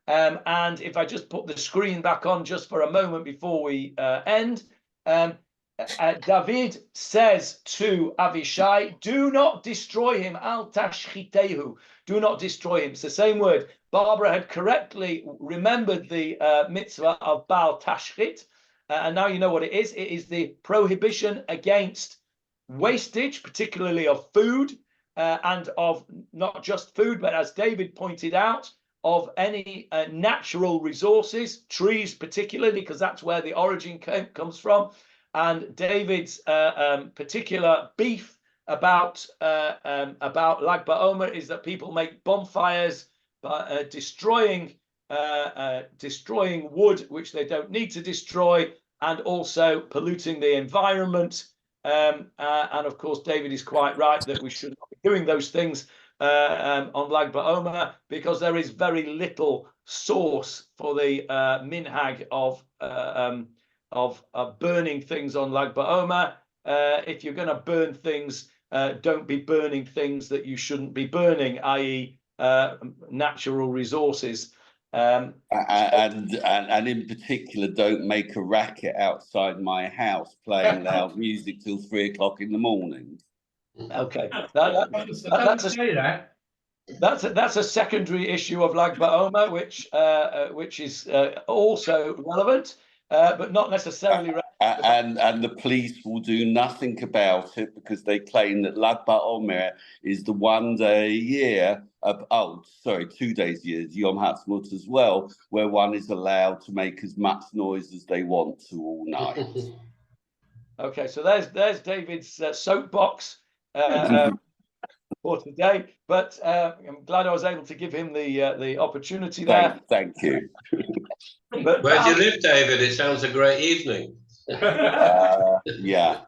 And if I just put the screen back on just for a moment before we end, David says to Avishai, do not destroy him. Al tashchitehu. Do not destroy him. It's the same word. Barbara had correctly remembered the mitzvah of Baal Tashchit. And now you know what it is. It is the prohibition against wastage, particularly of food, and of not just food, but as David pointed out, of any natural resources, trees particularly, because that's where the origin comes from. And David's particular beef about Lag BaOmer is that people make bonfires by destroying wood, which they don't need to destroy, and also polluting the environment. And of course, David is quite right that we should not be doing those things on Lag BaOmer, because there is very little source for the minhag of burning things on Lag BaOmer. If you're going to burn things, don't be burning things that you shouldn't be burning, i.e. Natural resources. And in particular, don't make a racket outside my house playing loud music till 3 o'clock in the morning. Okay, that's a secondary issue of Lag BaOmer, which is also relevant, but not necessarily. And the police will do nothing about it because they claim that Lag BaOmer is the one day a year, 2 days a year, Yom Ha'atzmaut as well, where one is allowed to make as much noise as they want to all night. Okay, so there's David's soapbox for today, but I'm glad I was able to give him the opportunity there. Thank you. But where do you live, David? It sounds a great evening. Yeah.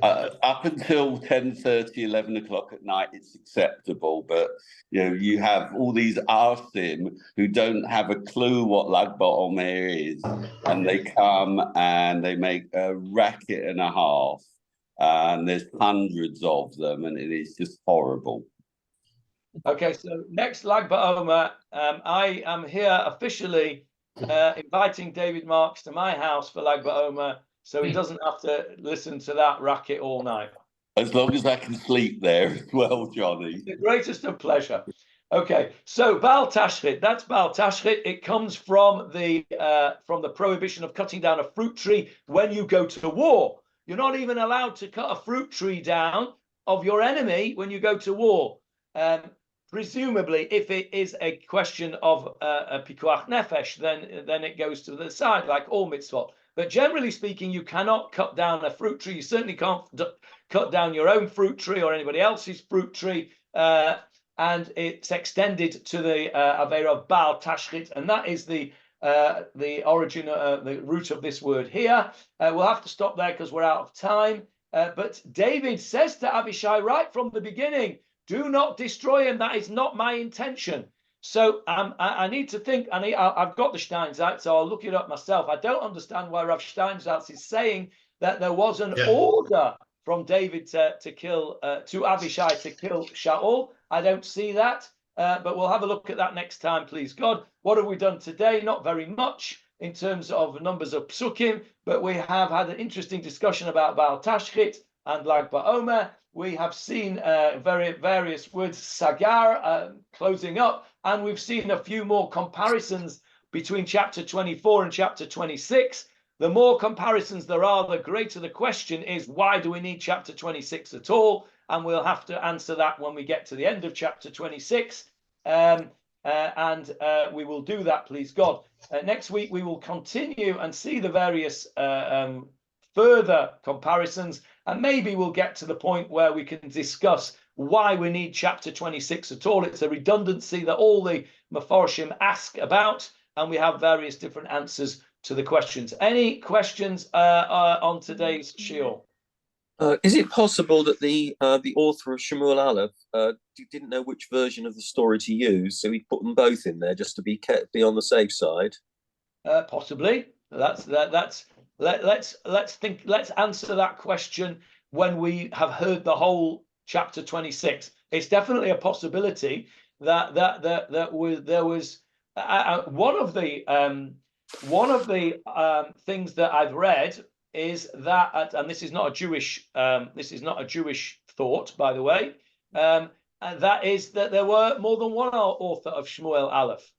Up until 10:30, 11 o'clock at night, it's acceptable. But you have all these arsim who don't have a clue what Lag BaOmer is, and they come and they make a racket and a half, and there's hundreds of them, and it is just horrible. Okay, so next Lag BaOmer, I am here officially inviting David Marks to my house for Lag BaOmer, so he doesn't have to listen to that racket all night. As long as I can sleep there as well, Johnny. The greatest of pleasure. Okay, so Baal Tashchit, that's Baal Tashchit. It comes from the prohibition of cutting down a fruit tree when you go to war. You're not even allowed to cut a fruit tree down of your enemy when you go to war. Presumably, if it is a question of a pikuach nefesh, then it goes to the side, like all mitzvot. But generally speaking, you cannot cut down a fruit tree. You certainly can't cut down your own fruit tree or anybody else's fruit tree. And it's extended to the Avera of Baal Tashchit, and that is the origin, the root of this word here. We'll have to stop there because we're out of time. But David says to Abishai right from the beginning, do not destroy him. That is not my intention. So I need to think, and I've got the Steinsaltz, so I'll look it up myself. I don't understand why Rav Steinsaltz is saying that there was an order from David to kill, to Abishai to kill Shaul. I don't see that, but we'll have a look at that next time, please God. What have we done today? Not very much in terms of numbers of psukim, but we have had an interesting discussion about Baal Tashchit and Lag BaOmer. We have seen various words, sagar, closing up, and we've seen a few more comparisons between chapter 24 and chapter 26. The more comparisons there are, the greater the question is, why do we need chapter 26 at all? And we'll have to answer that when we get to the end of chapter 26. And we will do that, please God. Next week, we will continue and see the various further comparisons, and maybe we'll get to the point where we can discuss why we need chapter 26 at all. It's a redundancy that all the Mefarshim ask about, and we have various different answers to the questions. Any questions on today's shiur? Is it possible that the author of Shmuel Aleph didn't know which version of the story to use, so he put them both in there just to be on the safe side? Possibly. Let's answer that question when we have heard the whole chapter 26. It's definitely a possibility that there was one of the things that I've read is that, and this is not a Jewish thought, by the way, and that is that there were more than one author of Shmuel Aleph.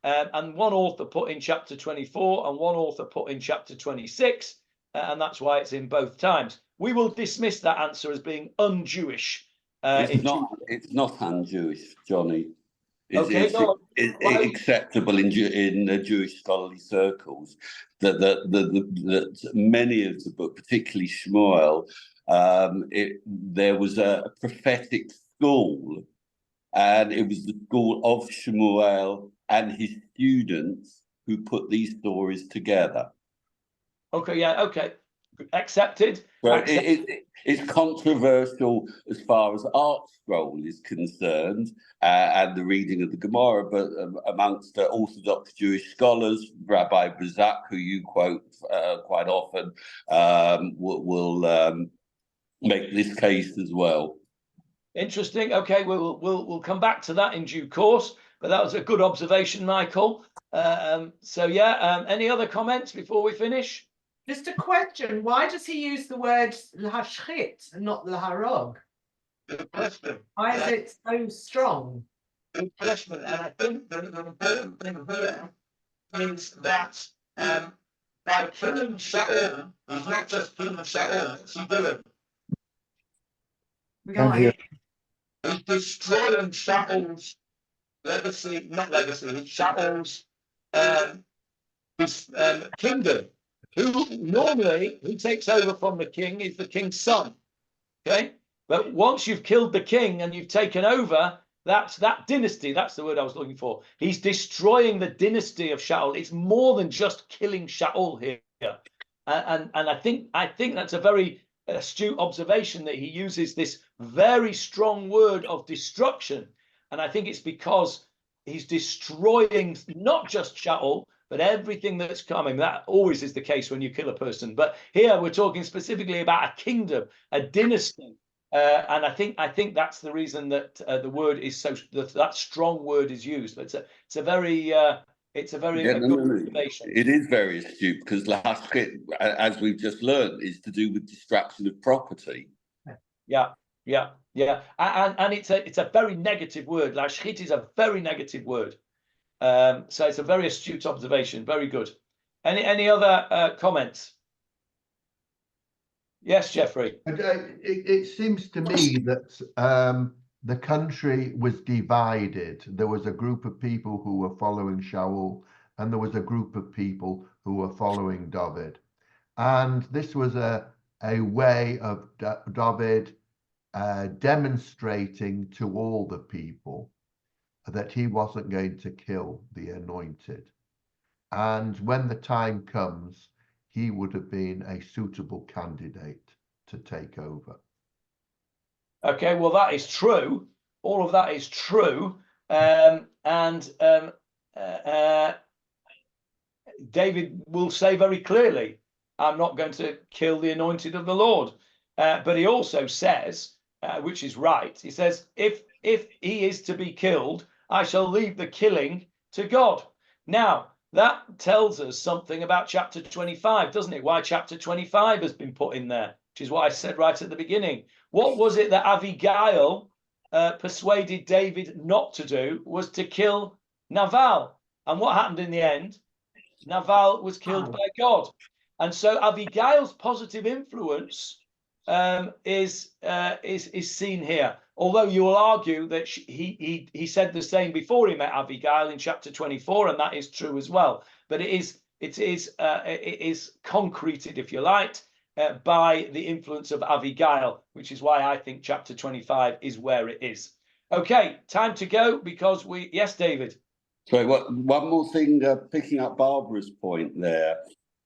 And one author put in chapter 24 and one author put in chapter 26, and that's why it's in both times. We will dismiss that answer as being un-Jewish. It's not un-Jewish, Johnny. It's acceptable in Jewish scholarly circles that many of the book, particularly Shmuel, there was a prophetic school, and it was the school of Shmuel and his students who put these stories together. Okay, yeah, okay. Accepted. Well, it's controversial as far as Art Scroll is concerned and the reading of the Gemara, but amongst Orthodox Jewish scholars, Rabbi Bazak, who you quote quite often, will make this case as well. Interesting. Okay, we'll come back to that in due course. But that was a good observation, Michael. So yeah, any other comments before we finish? Just a question. Why does he use the word lahashchit and not laharog? Why is it so strong? Good question. And I think the important thing here is that by killing Ssaul, he's not just killing Ssaul, what's he doing? He's destroying Shaul's legacy, not legacy, Shaul's kingdom. Who takes over from the king is the king's son. Okay, but once you've killed the king and you've taken over, that's that dynasty. That's the word I was looking for. He's destroying the dynasty of Shaul. It's more than just killing Shaul here, and I think that's a very astute observation that he uses this very strong word of destruction. And I think it's because he's destroying not just Shaul, but everything that's coming. That always is the case when you kill a person. But here we're talking specifically about a kingdom, a dynasty. And I think that's the reason that the word is so, that strong word is used. But it's a very good observation. It is very astute because lahashchit, as we've just learned, is to do with distraction of property. Yeah. And it's a very negative word. Lahashchit is a very negative word. So it's a very astute observation. Very good. Any other comments? Yes, Jeffrey. It seems to me that the country was divided. There was a group of people who were following Shaul, and there was a group of people who were following David. And this was a way of David demonstrating to all the people that he wasn't going to kill the anointed. And when the time comes, he would have been a suitable candidate to take over. Okay, well, that is true. All of that is true. David will say very clearly, I'm not going to kill the anointed of the Lord. But he also says, which is right, he says, if he is to be killed, I shall leave the killing to God. Now, that tells us something about chapter 25, doesn't it? Why chapter 25 has been put in there, which is what I said right at the beginning. What was it that Avigayil persuaded David not to do? Was to kill Nabal. And what happened in the end? Nabal was killed by God. And so Avigayil's positive influence is seen here. Although you will argue that he said the same before he met Avigayil in chapter 24, and that is true as well. But it is concreted, if you like, by the influence of Avigayil, which is why I think chapter 25 is where it is. Okay, time to go because yes, David. Sorry, one more thing, picking up Barbara's point there.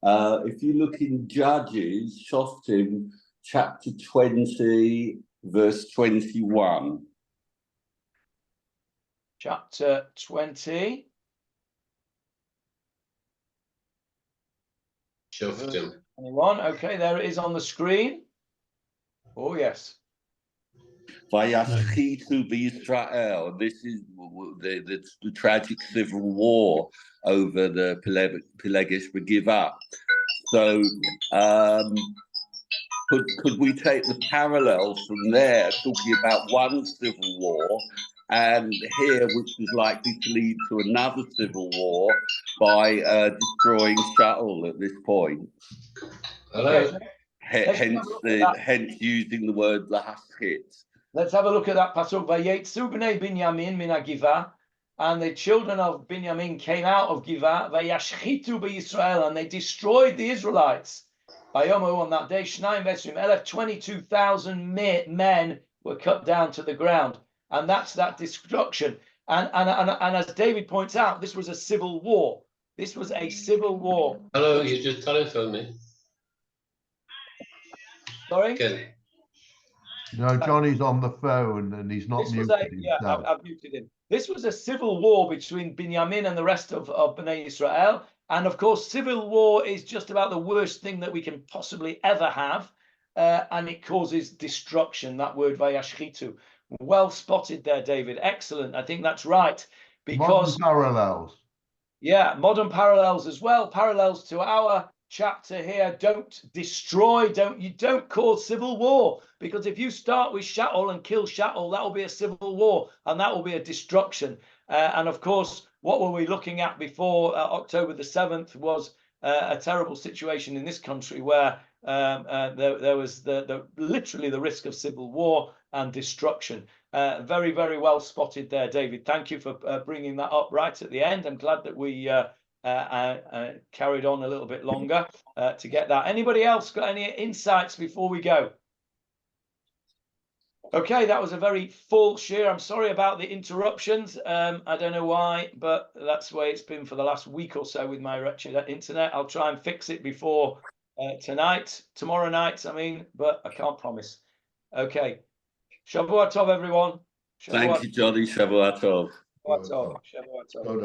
If you look in Judges, Shoftim, chapter 20, verse 21. Chapter 20. Shoftim. 21. Okay, there it is on the screen. Oh, yes. Vayashchitu b'Yisrael. This is the tragic civil war over the Pelegish Begivah. So, could we take the parallels from there, talking about one civil war, and here, which is likely to lead to another civil war by destroying Ssaul at this point? Hello. Hence using the word lahaschit. Let's have a look at that pasuk. Vayetzu bnei Binyamin min hagivah, and the children of Binyamin came out of Givah. Vayashchitu b'Yisrael, and they destroyed the Israelites. Vayomu, on that day, Shnayim v'esrim elef, 22,000 men were cut down to the ground, and that's that destruction. And as David points out, this was a civil war. This was a civil war. Hello, you just telephoned me. Sorry. Okay. No, Johnny's on the phone and he's not muted himself. I've muted him. This was a civil war between Binyamin and the rest of Bnei Israel. And of course, civil war is just about the worst thing that we can possibly ever have. And it causes destruction, that word vayashchitu. Well spotted there, David. Excellent. I think that's right. Because modern parallels. Yeah, modern parallels as well. Parallels to our chapter here. Don't destroy, don't cause civil war, because if you start with Ssaul and kill Ssaul, that will be a civil war and that will be a destruction. And of course, what were we looking at before October the 7th was a terrible situation in this country where there was literally the risk of civil war and destruction. Very, very well spotted there, David. Thank you for bringing that up right at the end. I'm glad that we carried on a little bit longer to get that. Anybody else got any insights before we go? Okay, that was a very full share. I'm sorry about the interruptions. I don't know why, but that's the way it's been for the last week or so with my wretched internet. I'll try and fix it before tomorrow night, I mean, but I can't promise. Okay. Shavua Tov, everyone. Thank you, Johnny. Shavua Tov. Shavua Tov. Shavua Tov.